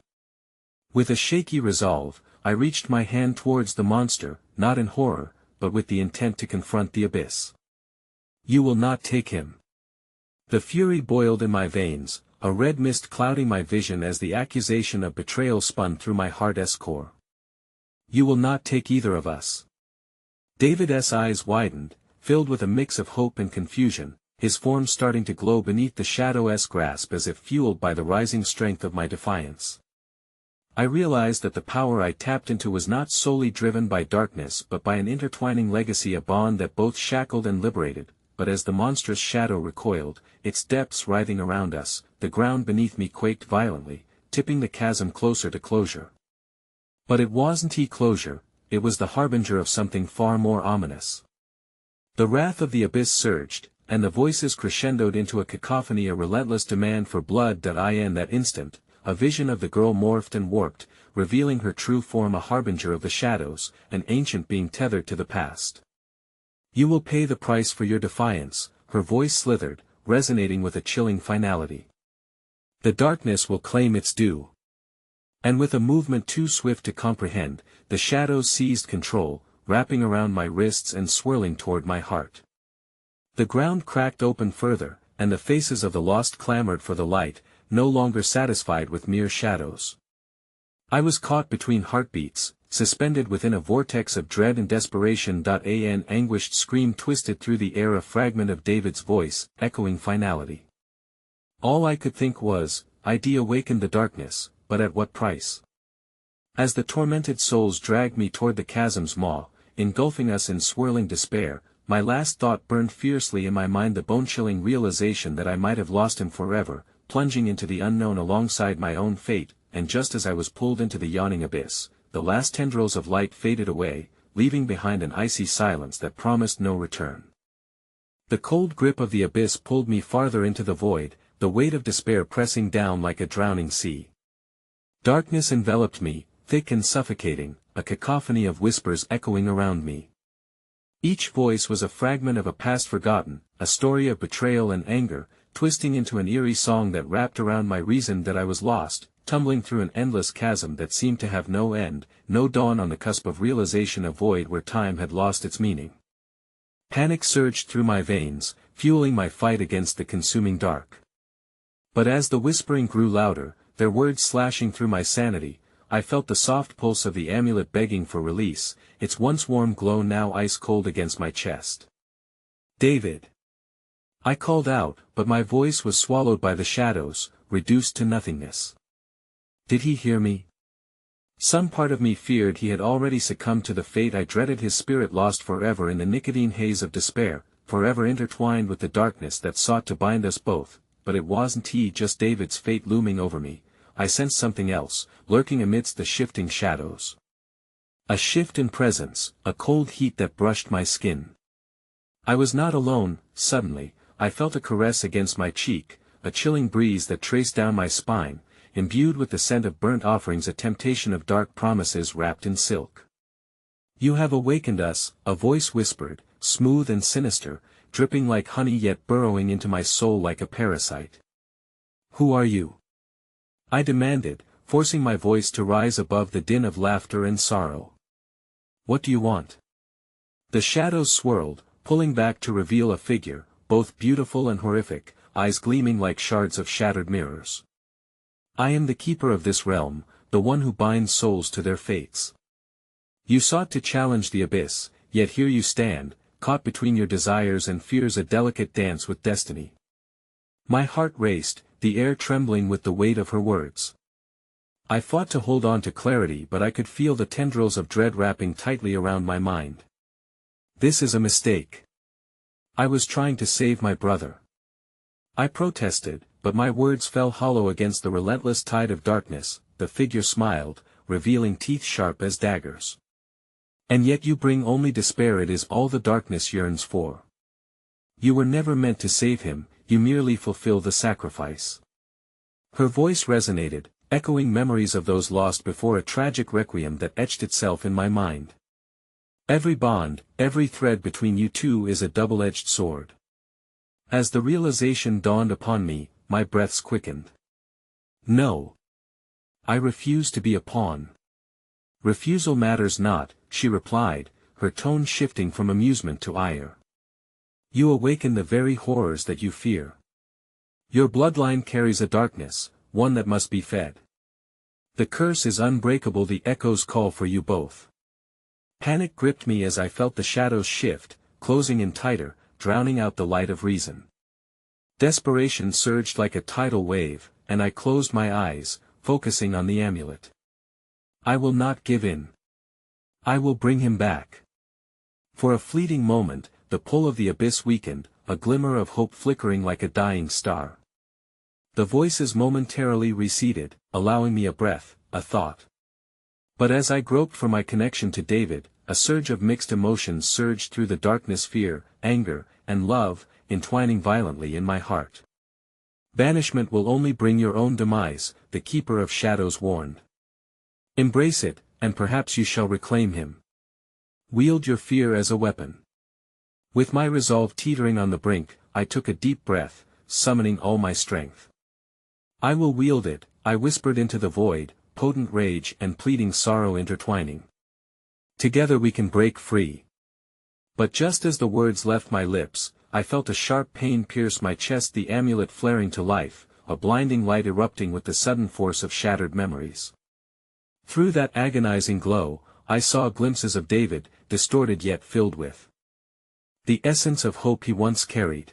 With a shaky resolve, I reached my hand towards the monster, not in horror, but with the intent to confront the abyss. "You will not take him." The fury boiled in my veins, a red mist clouding my vision as the accusation of betrayal spun through my heart's core. "You will not take either of us." David's eyes widened, filled with a mix of hope and confusion, his form starting to glow beneath the shadow's grasp as if fueled by the rising strength of my defiance. I realized that the power I tapped into was not solely driven by darkness but by an intertwining legacy, a bond that both shackled and liberated. But as the monstrous shadow recoiled, its depths writhing around us, the ground beneath me quaked violently, tipping the chasm closer to closure. But it wasn't closure, it was the harbinger of something far more ominous. The wrath of the abyss surged, and the voices crescendoed into a cacophony, a relentless demand for blood. In that instant, a vision of the girl morphed and warped, revealing her true form, a harbinger of the shadows, an ancient being tethered to the past. "You will pay the price for your defiance," her voice slithered, resonating with a chilling finality. "The darkness will claim its due." And with a movement too swift to comprehend, the shadows seized control, wrapping around my wrists and swirling toward my heart. The ground cracked open further, and the faces of the lost clamored for the light, no longer satisfied with mere shadows. I was caught between heartbeats, suspended within a vortex of dread and desperation. An anguished scream twisted through the air, a fragment of David's voice, echoing finality. All I could think was, I'd awaken the darkness, but at what price? As the tormented souls dragged me toward the chasm's maw, engulfing us in swirling despair, my last thought burned fiercely in my mind, the bone-chilling realization that I might have lost him forever, plunging into the unknown alongside my own fate. And just as I was pulled into the yawning abyss, the last tendrils of light faded away, leaving behind an icy silence that promised no return. The cold grip of the abyss pulled me farther into the void, the weight of despair pressing down like a drowning sea. Darkness enveloped me, thick and suffocating, a cacophony of whispers echoing around me. Each voice was a fragment of a past forgotten, a story of betrayal and anger, twisting into an eerie song that wrapped around my reason. That I was lost, tumbling through an endless chasm that seemed to have no end, no dawn, on the cusp of realization, a void where time had lost its meaning. Panic surged through my veins, fueling my fight against the consuming dark. But as the whispering grew louder, their words slashing through my sanity, I felt the soft pulse of the amulet begging for release, its once warm glow now ice cold against my chest. David! I called out, but my voice was swallowed by the shadows, reduced to nothingness. Did he hear me? Some part of me feared he had already succumbed to the fate I dreaded, his spirit lost forever in the nicotine haze of despair, forever intertwined with the darkness that sought to bind us both. But it wasn't he, just David's fate looming over me. I sensed something else, lurking amidst the shifting shadows. A shift in presence, a cold heat that brushed my skin. I was not alone. Suddenly, I felt a caress against my cheek, a chilling breeze that traced down my spine, imbued with the scent of burnt offerings, a temptation of dark promises wrapped in silk. You have awakened us, a voice whispered, smooth and sinister, dripping like honey yet burrowing into my soul like a parasite. Who are you? I demanded, forcing my voice to rise above the din of laughter and sorrow. What do you want? The shadows swirled, pulling back to reveal a figure, both beautiful and horrific, eyes gleaming like shards of shattered mirrors. I am the keeper of this realm, the one who binds souls to their fates. You sought to challenge the abyss, yet here you stand, caught between your desires and fears, a delicate dance with destiny. My heart raced, the air trembling with the weight of her words. I fought to hold on to clarity, but I could feel the tendrils of dread wrapping tightly around my mind. This is a mistake. I was trying to save my brother. I protested, but my words fell hollow against the relentless tide of darkness. The figure smiled, revealing teeth sharp as daggers. And yet you bring only despair, it is all the darkness yearns for. You were never meant to save him, you merely fulfill the sacrifice. Her voice resonated, echoing memories of those lost before, a tragic requiem that etched itself in my mind. Every bond, every thread between you two is a double-edged sword. As the realization dawned upon me, my breaths quickened. No. I refuse to be a pawn. Refusal matters not, she replied, her tone shifting from amusement to ire. You awaken the very horrors that you fear. Your bloodline carries a darkness, one that must be fed. The curse is unbreakable, the echoes call for you both. Panic gripped me as I felt the shadows shift, closing in tighter, drowning out the light of reason. Desperation surged like a tidal wave, and I closed my eyes, focusing on the amulet. I will not give in. I will bring him back. For a fleeting moment, the pull of the abyss weakened, a glimmer of hope flickering like a dying star. The voices momentarily receded, allowing me a breath, a thought. But as I groped for my connection to David, a surge of mixed emotions surged through the darkness, fear, anger, and love, entwining violently in my heart. Banishment will only bring your own demise, the keeper of shadows warned. Embrace it, and perhaps you shall reclaim him. Wield your fear as a weapon. With my resolve teetering on the brink, I took a deep breath, summoning all my strength. I will wield it, I whispered into the void, potent rage and pleading sorrow intertwining. Together we can break free. But just as the words left my lips, I felt a sharp pain pierce my chest, the amulet flaring to life, a blinding light erupting with the sudden force of shattered memories. Through that agonizing glow, I saw glimpses of David, distorted yet filled with the essence of hope he once carried.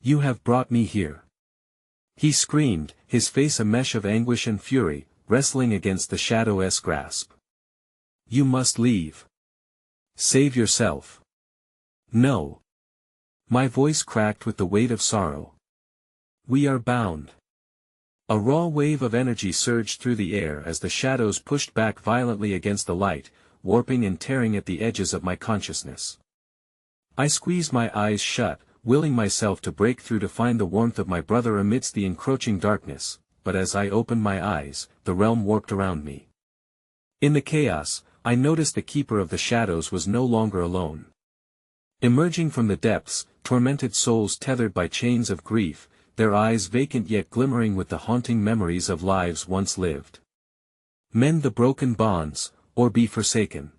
"You have brought me here," he screamed, his face a mesh of anguish and fury, wrestling against the shadow's grasp. "You must leave. Save yourself." "No." My voice cracked with the weight of sorrow. "We are bound." A raw wave of energy surged through the air as the shadows pushed back violently against the light, warping and tearing at the edges of my consciousness. I squeezed my eyes shut, willing myself to break through to find the warmth of my brother amidst the encroaching darkness, but as I opened my eyes, the realm warped around me. In the chaos, I noticed the keeper of the shadows was no longer alone. Emerging from the depths, tormented souls tethered by chains of grief, their eyes vacant yet glimmering with the haunting memories of lives once lived. "Mend the broken bonds, or be forsaken."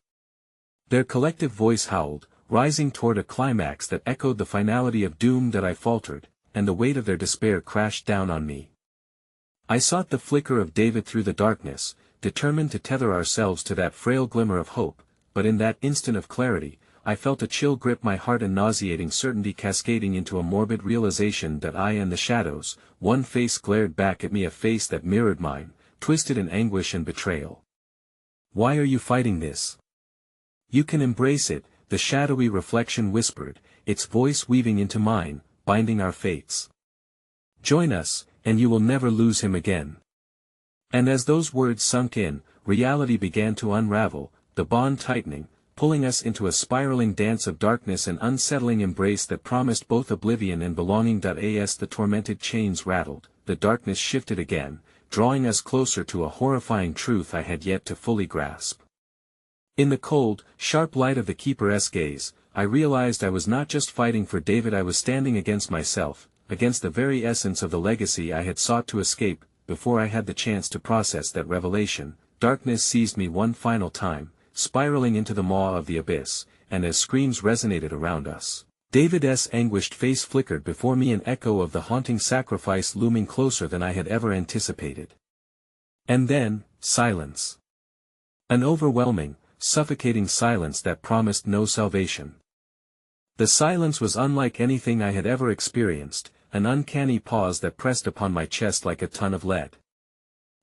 Their collective voice howled, rising toward a climax that echoed the finality of doom that I faltered, and the weight of their despair crashed down on me. I sought the flicker of David through the darkness, determined to tether ourselves to that frail glimmer of hope, but in that instant of clarity, I felt a chill grip my heart and nauseating certainty cascading into a morbid realization that I and the shadows, one face glared back at me, a face that mirrored mine, twisted in anguish and betrayal. "Why are you fighting this? You can embrace it," the shadowy reflection whispered, its voice weaving into mine, binding our fates. "Join us, and you will never lose him again." And as those words sunk in, reality began to unravel, the bond tightening, pulling us into a spiraling dance of darkness and unsettling embrace that promised both oblivion and belonging. As the tormented chains rattled, the darkness shifted again, drawing us closer to a horrifying truth I had yet to fully grasp. In the cold, sharp light of the keeper's gaze, I realized I was not just fighting for David, I was standing against myself, against the very essence of the legacy I had sought to escape. Before I had the chance to process that revelation, darkness seized me one final time, spiraling into the maw of the abyss, and as screams resonated around us, David's anguished face flickered before me, an echo of the haunting sacrifice looming closer than I had ever anticipated. And then, silence. An overwhelming, suffocating silence that promised no salvation. The silence was unlike anything I had ever experienced, an uncanny pause that pressed upon my chest like a ton of lead.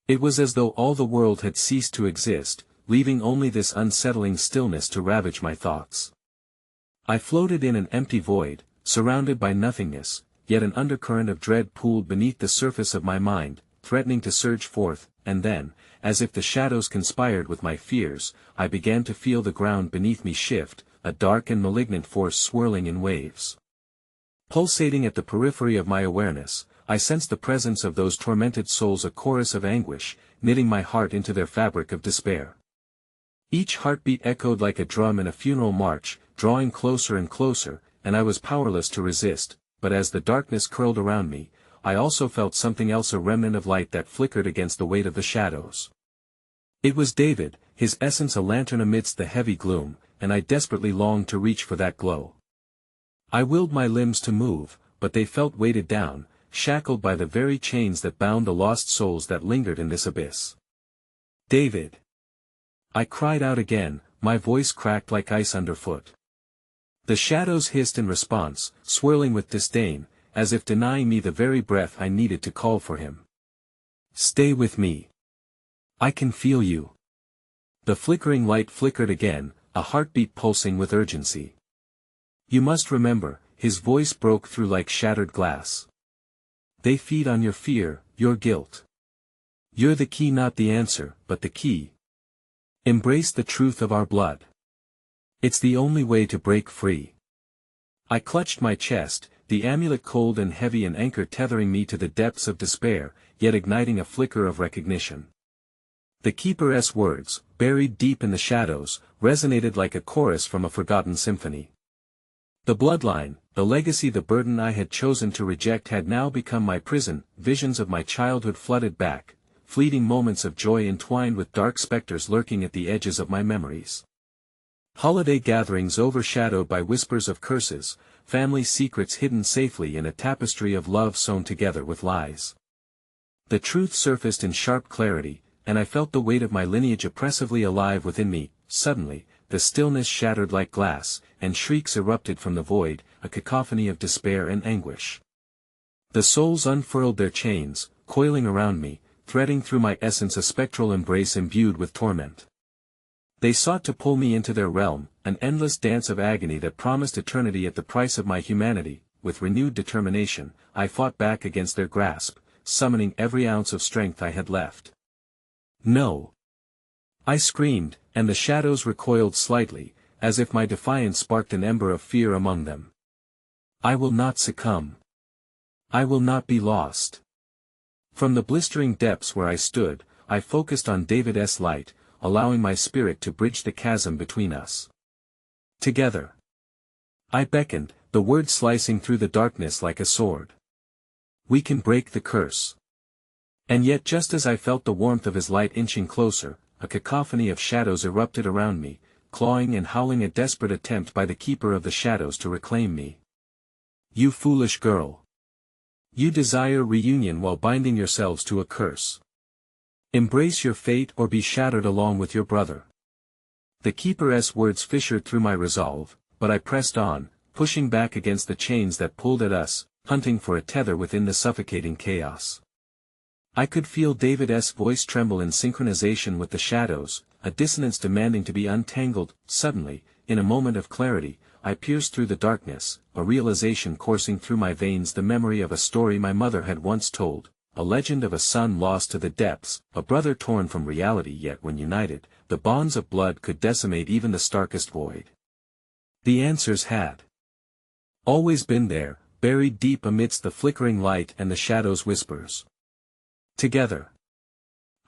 It was as though all the world had ceased to exist, leaving only this unsettling stillness to ravage my thoughts. I floated in an empty void, surrounded by nothingness, yet an undercurrent of dread pooled beneath the surface of my mind, threatening to surge forth, and then, as if the shadows conspired with my fears, I began to feel the ground beneath me shift, a dark and malignant force swirling in waves. Pulsating at the periphery of my awareness, I sensed the presence of those tormented souls, a chorus of anguish, knitting my heart into their fabric of despair. Each heartbeat echoed like a drum in a funeral march, drawing closer and closer, and I was powerless to resist, but as the darkness curled around me, I also felt something else, a remnant of light that flickered against the weight of the shadows. It was David, his essence a lantern amidst the heavy gloom, and I desperately longed to reach for that glow. I willed my limbs to move, but they felt weighted down, shackled by the very chains that bound the lost souls that lingered in this abyss. "David!" I cried out again, my voice cracked like ice underfoot. The shadows hissed in response, swirling with disdain, as if denying me the very breath I needed to call for him. "Stay with me. I can feel you." The flickering light flickered again, a heartbeat pulsing with urgency. "You must remember," his voice broke through like shattered glass. "They feed on your fear, your guilt. You're the key, not the answer, but the key. Embrace the truth of our blood. It's the only way to break free." I clutched my chest, the amulet cold and heavy, an anchor tethering me to the depths of despair, yet igniting a flicker of recognition. The keeper's words, buried deep in the shadows, resonated like a chorus from a forgotten symphony. The bloodline, the legacy, the burden I had chosen to reject had now become my prison. Visions of my childhood flooded back, fleeting moments of joy entwined with dark specters lurking at the edges of my memories. Holiday gatherings overshadowed by whispers of curses, family secrets hidden safely in a tapestry of love sewn together with lies. The truth surfaced in sharp clarity, and I felt the weight of my lineage oppressively alive within me. Suddenly, the stillness shattered like glass, and shrieks erupted from the void, a cacophony of despair and anguish. The souls unfurled their chains, coiling around me, threading through my essence a spectral embrace imbued with torment. They sought to pull me into their realm, an endless dance of agony that promised eternity at the price of my humanity. With renewed determination, I fought back against their grasp, summoning every ounce of strength I had left. No! I screamed, and the shadows recoiled slightly, as if my defiance sparked an ember of fear among them. I will not succumb. I will not be lost. From the blistering depths where I stood, I focused on David's light, allowing my spirit to bridge the chasm between us. Together. I beckoned, the word slicing through the darkness like a sword. We can break the curse. And yet just as I felt the warmth of his light inching closer, a cacophony of shadows erupted around me, clawing and howling, a desperate attempt by the keeper of the shadows to reclaim me. You foolish girl! You desire reunion while binding yourselves to a curse. Embrace your fate or be shattered along with your brother. The keeper's words fissured through my resolve, but I pressed on, pushing back against the chains that pulled at us, hunting for a tether within the suffocating chaos. I could feel David's voice tremble in synchronization with the shadows, a dissonance demanding to be untangled. Suddenly, in a moment of clarity, I pierced through the darkness, a realization coursing through my veins, the memory of a story my mother had once told, a legend of a son lost to the depths, a brother torn from reality, yet when united, the bonds of blood could decimate even the starkest void. The answers had always been there, buried deep amidst the flickering light and the shadows' whispers. Together.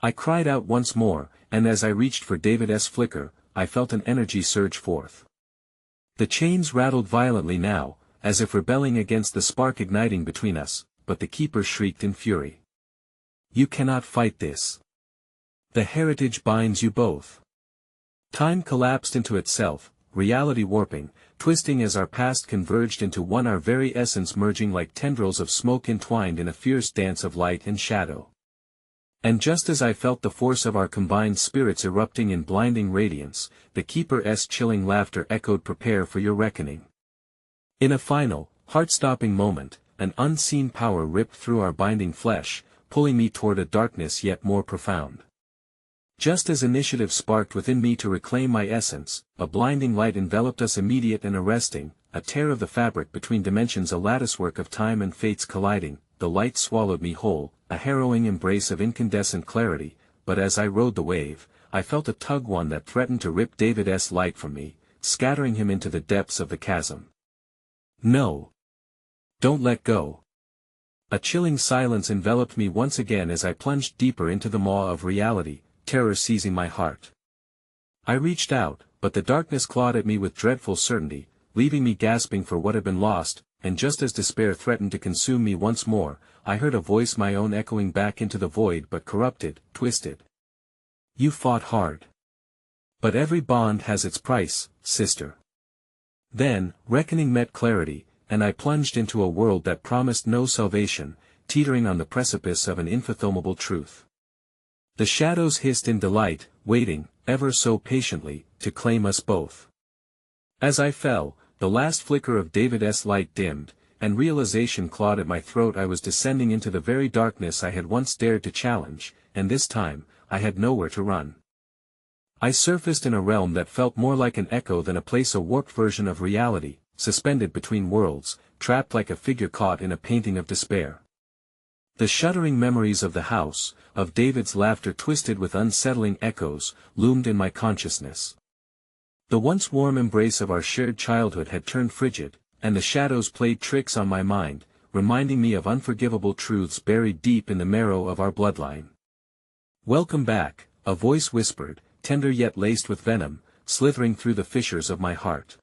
I cried out once more, and as I reached for David's flicker, I felt an energy surge forth. The chains rattled violently now, as if rebelling against the spark igniting between us, but the keeper shrieked in fury. You cannot fight this. The heritage binds you both. Time collapsed into itself, reality warping, twisting as our past converged into one, our very essence merging like tendrils of smoke entwined in a fierce dance of light and shadow. And just as I felt the force of our combined spirits erupting in blinding radiance, the keeper's chilling laughter echoed, "Prepare for your reckoning." In a final, heart-stopping moment, an unseen power ripped through our binding flesh, pulling me toward a darkness yet more profound. Just as initiative sparked within me to reclaim my essence, a blinding light enveloped us, immediate and arresting, a tear of the fabric between dimensions, a latticework of time and fates colliding. The light swallowed me whole, a harrowing embrace of incandescent clarity, but as I rode the wave, I felt a tug, one that threatened to rip David's light from me, scattering him into the depths of the chasm. No! Don't let go! A chilling silence enveloped me once again as I plunged deeper into the maw of reality, terror seizing my heart. I reached out, but the darkness clawed at me with dreadful certainty, leaving me gasping for what had been lost, and just as despair threatened to consume me once more, I heard a voice, my own, echoing back into the void, but corrupted, twisted. You fought hard. But every bond has its price, sister. Then, reckoning met clarity, and I plunged into a world that promised no salvation, teetering on the precipice of an unfathomable truth. The shadows hissed in delight, waiting, ever so patiently, to claim us both. As I fell, the last flicker of David's light dimmed, and realization clawed at my throat. I was descending into the very darkness I had once dared to challenge, and this time, I had nowhere to run. I surfaced in a realm that felt more like an echo than a place, a warped version of reality, suspended between worlds, trapped like a figure caught in a painting of despair. The shuddering memories of the house, of David's laughter twisted with unsettling echoes, loomed in my consciousness. The once warm embrace of our shared childhood had turned frigid, and the shadows played tricks on my mind, reminding me of unforgivable truths buried deep in the marrow of our bloodline. Welcome back, a voice whispered, tender yet laced with venom, slithering through the fissures of my heart.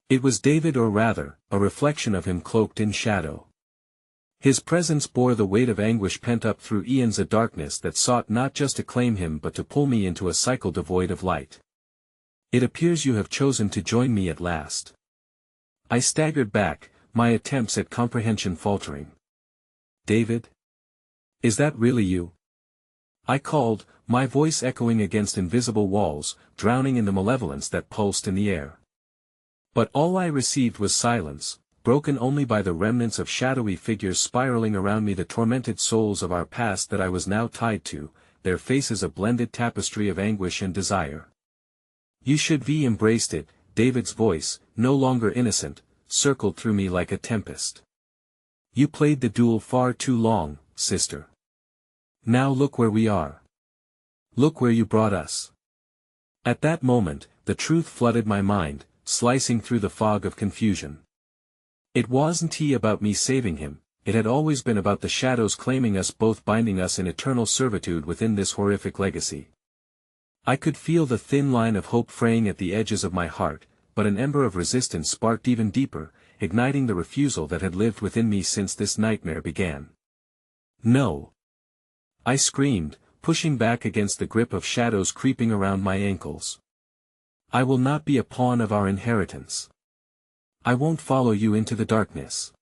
It was David, or rather, a reflection of him cloaked in shadow. His presence bore the weight of anguish pent up through eons, a darkness that sought not just to claim him but to pull me into a cycle devoid of light. It appears you have chosen to join me at last. I staggered back, my attempts at comprehension faltering. David? Is that really you? I called, my voice echoing against invisible walls, drowning in the malevolence that pulsed in the air. But all I received was silence, broken only by the remnants of shadowy figures spiraling around me, the tormented souls of our past that I was now tied to, their faces a blended tapestry of anguish and desire. You should be embraced it, David's voice, no longer innocent, circled through me like a tempest. You played the duel far too long, sister. Now look where we are. Look where you brought us. At that moment, the truth flooded my mind, slicing through the fog of confusion. It wasn't about me saving him, it had always been about the shadows claiming us both, binding us in eternal servitude within this horrific legacy. I could feel the thin line of hope fraying at the edges of my heart, but an ember of resistance sparked even deeper, igniting the refusal that had lived within me since this nightmare began. No! I screamed, pushing back against the grip of shadows creeping around my ankles. I will not be a pawn of our inheritance. I won't follow you into the darkness.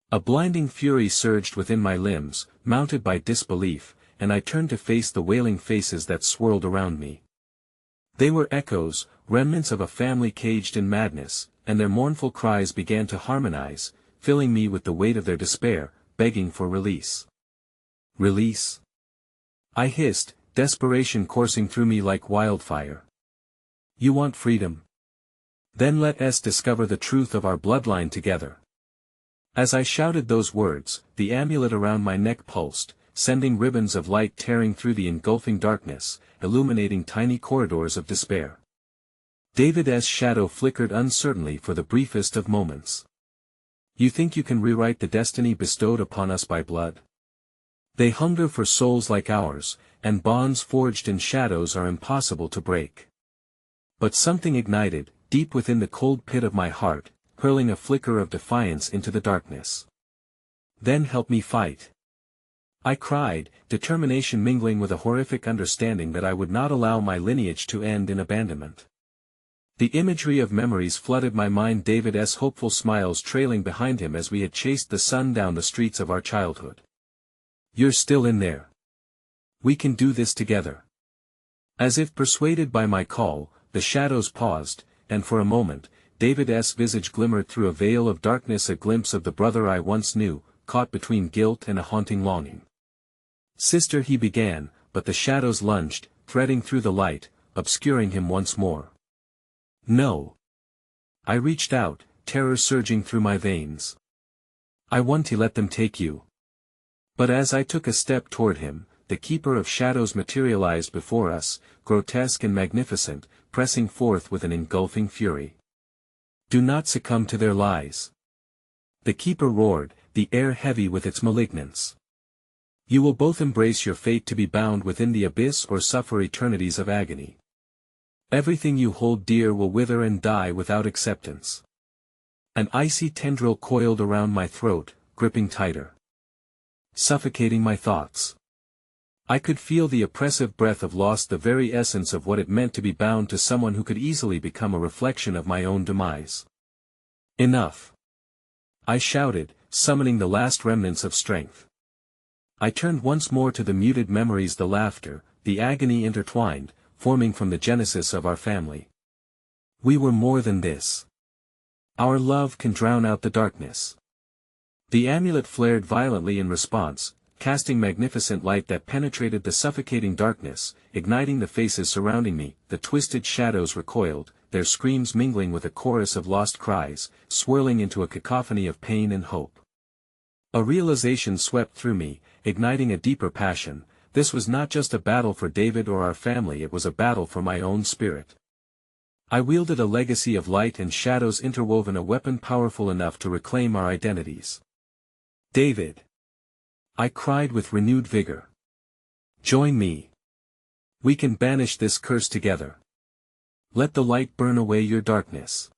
A blinding fury surged within my limbs, mounted by disbelief, and I turned to face the wailing faces that swirled around me. They were echoes, remnants of a family caged in madness, and their mournful cries began to harmonize, filling me with the weight of their despair, begging for release. Release? I hissed, desperation coursing through me like wildfire. You want freedom? Then let us discover the truth of our bloodline together. As I shouted those words, the amulet around my neck pulsed, sending ribbons of light tearing through the engulfing darkness, illuminating tiny corridors of despair. David's shadow flickered uncertainly for the briefest of moments. You think you can rewrite the destiny bestowed upon us by blood? They hunger for souls like ours, and bonds forged in shadows are impossible to break. But something ignited, deep within the cold pit of my heart, hurling a flicker of defiance into the darkness. Then help me fight. I cried, determination mingling with a horrific understanding that I would not allow my lineage to end in abandonment. The imagery of memories flooded my mind, David's hopeful smiles trailing behind him as we had chased the sun down the streets of our childhood. You're still in there. We can do this together. As if persuaded by my call, the shadows paused, and for a moment, David's visage glimmered through a veil of darkness, a glimpse of the brother I once knew, caught between guilt and a haunting longing. Sister, he began, but the shadows lunged, threading through the light, obscuring him once more. No. I reached out, terror surging through my veins. I want to let them take you. But as I took a step toward him, the keeper of shadows materialized before us, grotesque and magnificent, pressing forth with an engulfing fury. Do not succumb to their lies. The keeper roared, the air heavy with its malignance. You will both embrace your fate to be bound within the abyss or suffer eternities of agony. Everything you hold dear will wither and die without acceptance. An icy tendril coiled around my throat, gripping tighter. Suffocating my thoughts. I could feel the oppressive breath of loss, the very essence of what it meant to be bound to someone who could easily become a reflection of my own demise. Enough! I shouted, summoning the last remnants of strength. I turned once more to the muted memories, the laughter, the agony intertwined, forming from the genesis of our family. We were more than this. Our love can drown out the darkness. The amulet flared violently in response, casting magnificent light that penetrated the suffocating darkness, igniting the faces surrounding me. The twisted shadows recoiled, their screams mingling with a chorus of lost cries, swirling into a cacophony of pain and hope. A realization swept through me, igniting a deeper passion. This was not just a battle for David or our family, it was a battle for my own spirit. I wielded a legacy of light and shadows interwoven, a weapon powerful enough to reclaim our identities. David! I cried with renewed vigor. Join me. We can banish this curse together. Let the light burn away your darkness.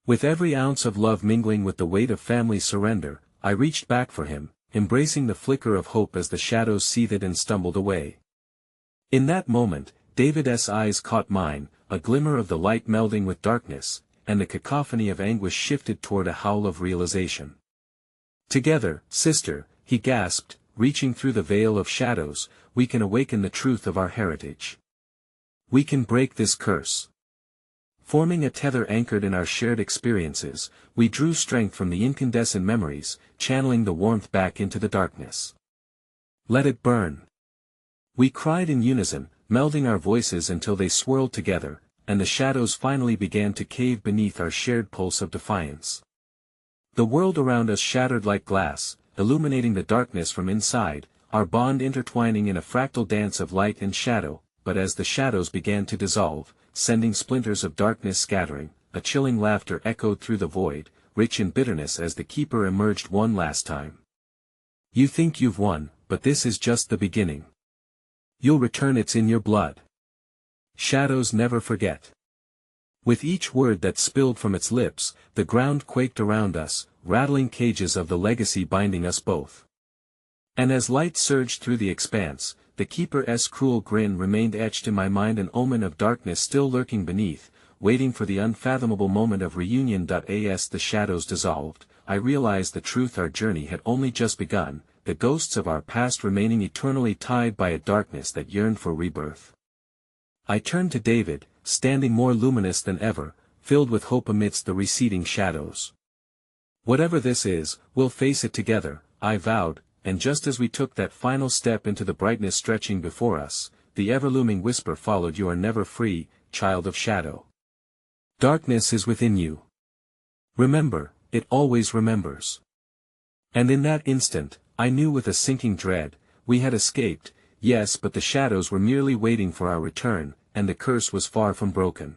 With every ounce of love mingling with the weight of family surrender, I reached back for him, embracing the flicker of hope as the shadows seethed and stumbled away. In that moment, David's eyes caught mine, a glimmer of the light melding with darkness, and the cacophony of anguish shifted toward a howl of realization. Together, sister, he gasped, reaching through the veil of shadows, we can awaken the truth of our heritage. We can break this curse. Forming a tether anchored in our shared experiences, we drew strength from the incandescent memories, channeling the warmth back into the darkness. Let it burn. We cried in unison, melding our voices until they swirled together, and the shadows finally began to cave beneath our shared pulse of defiance. The world around us shattered like glass, illuminating the darkness from inside, our bond intertwining in a fractal dance of light and shadow, but as the shadows began to dissolve, sending splinters of darkness scattering, a chilling laughter echoed through the void, rich in bitterness as the keeper emerged one last time. You think you've won, but this is just the beginning. You'll return, it's in your blood. Shadows never forget. With each word that spilled from its lips, the ground quaked around us, rattling cages of the legacy binding us both. And as light surged through the expanse, the keeper's cruel grin remained etched in my mind, an omen of darkness still lurking beneath, waiting for the unfathomable moment of reunion. As the shadows dissolved, I realized the truth: our journey had only just begun, the ghosts of our past remaining eternally tied by a darkness that yearned for rebirth. I turned to David, standing more luminous than ever, filled with hope amidst the receding shadows. Whatever this is, we'll face it together, I vowed, and just as we took that final step into the brightness stretching before us, the ever-looming whisper followed: you are never free, child of shadow. Darkness is within you. Remember, it always remembers. And in that instant, I knew with a sinking dread, we had escaped, yes, but the shadows were merely waiting for our return, and the curse was far from broken.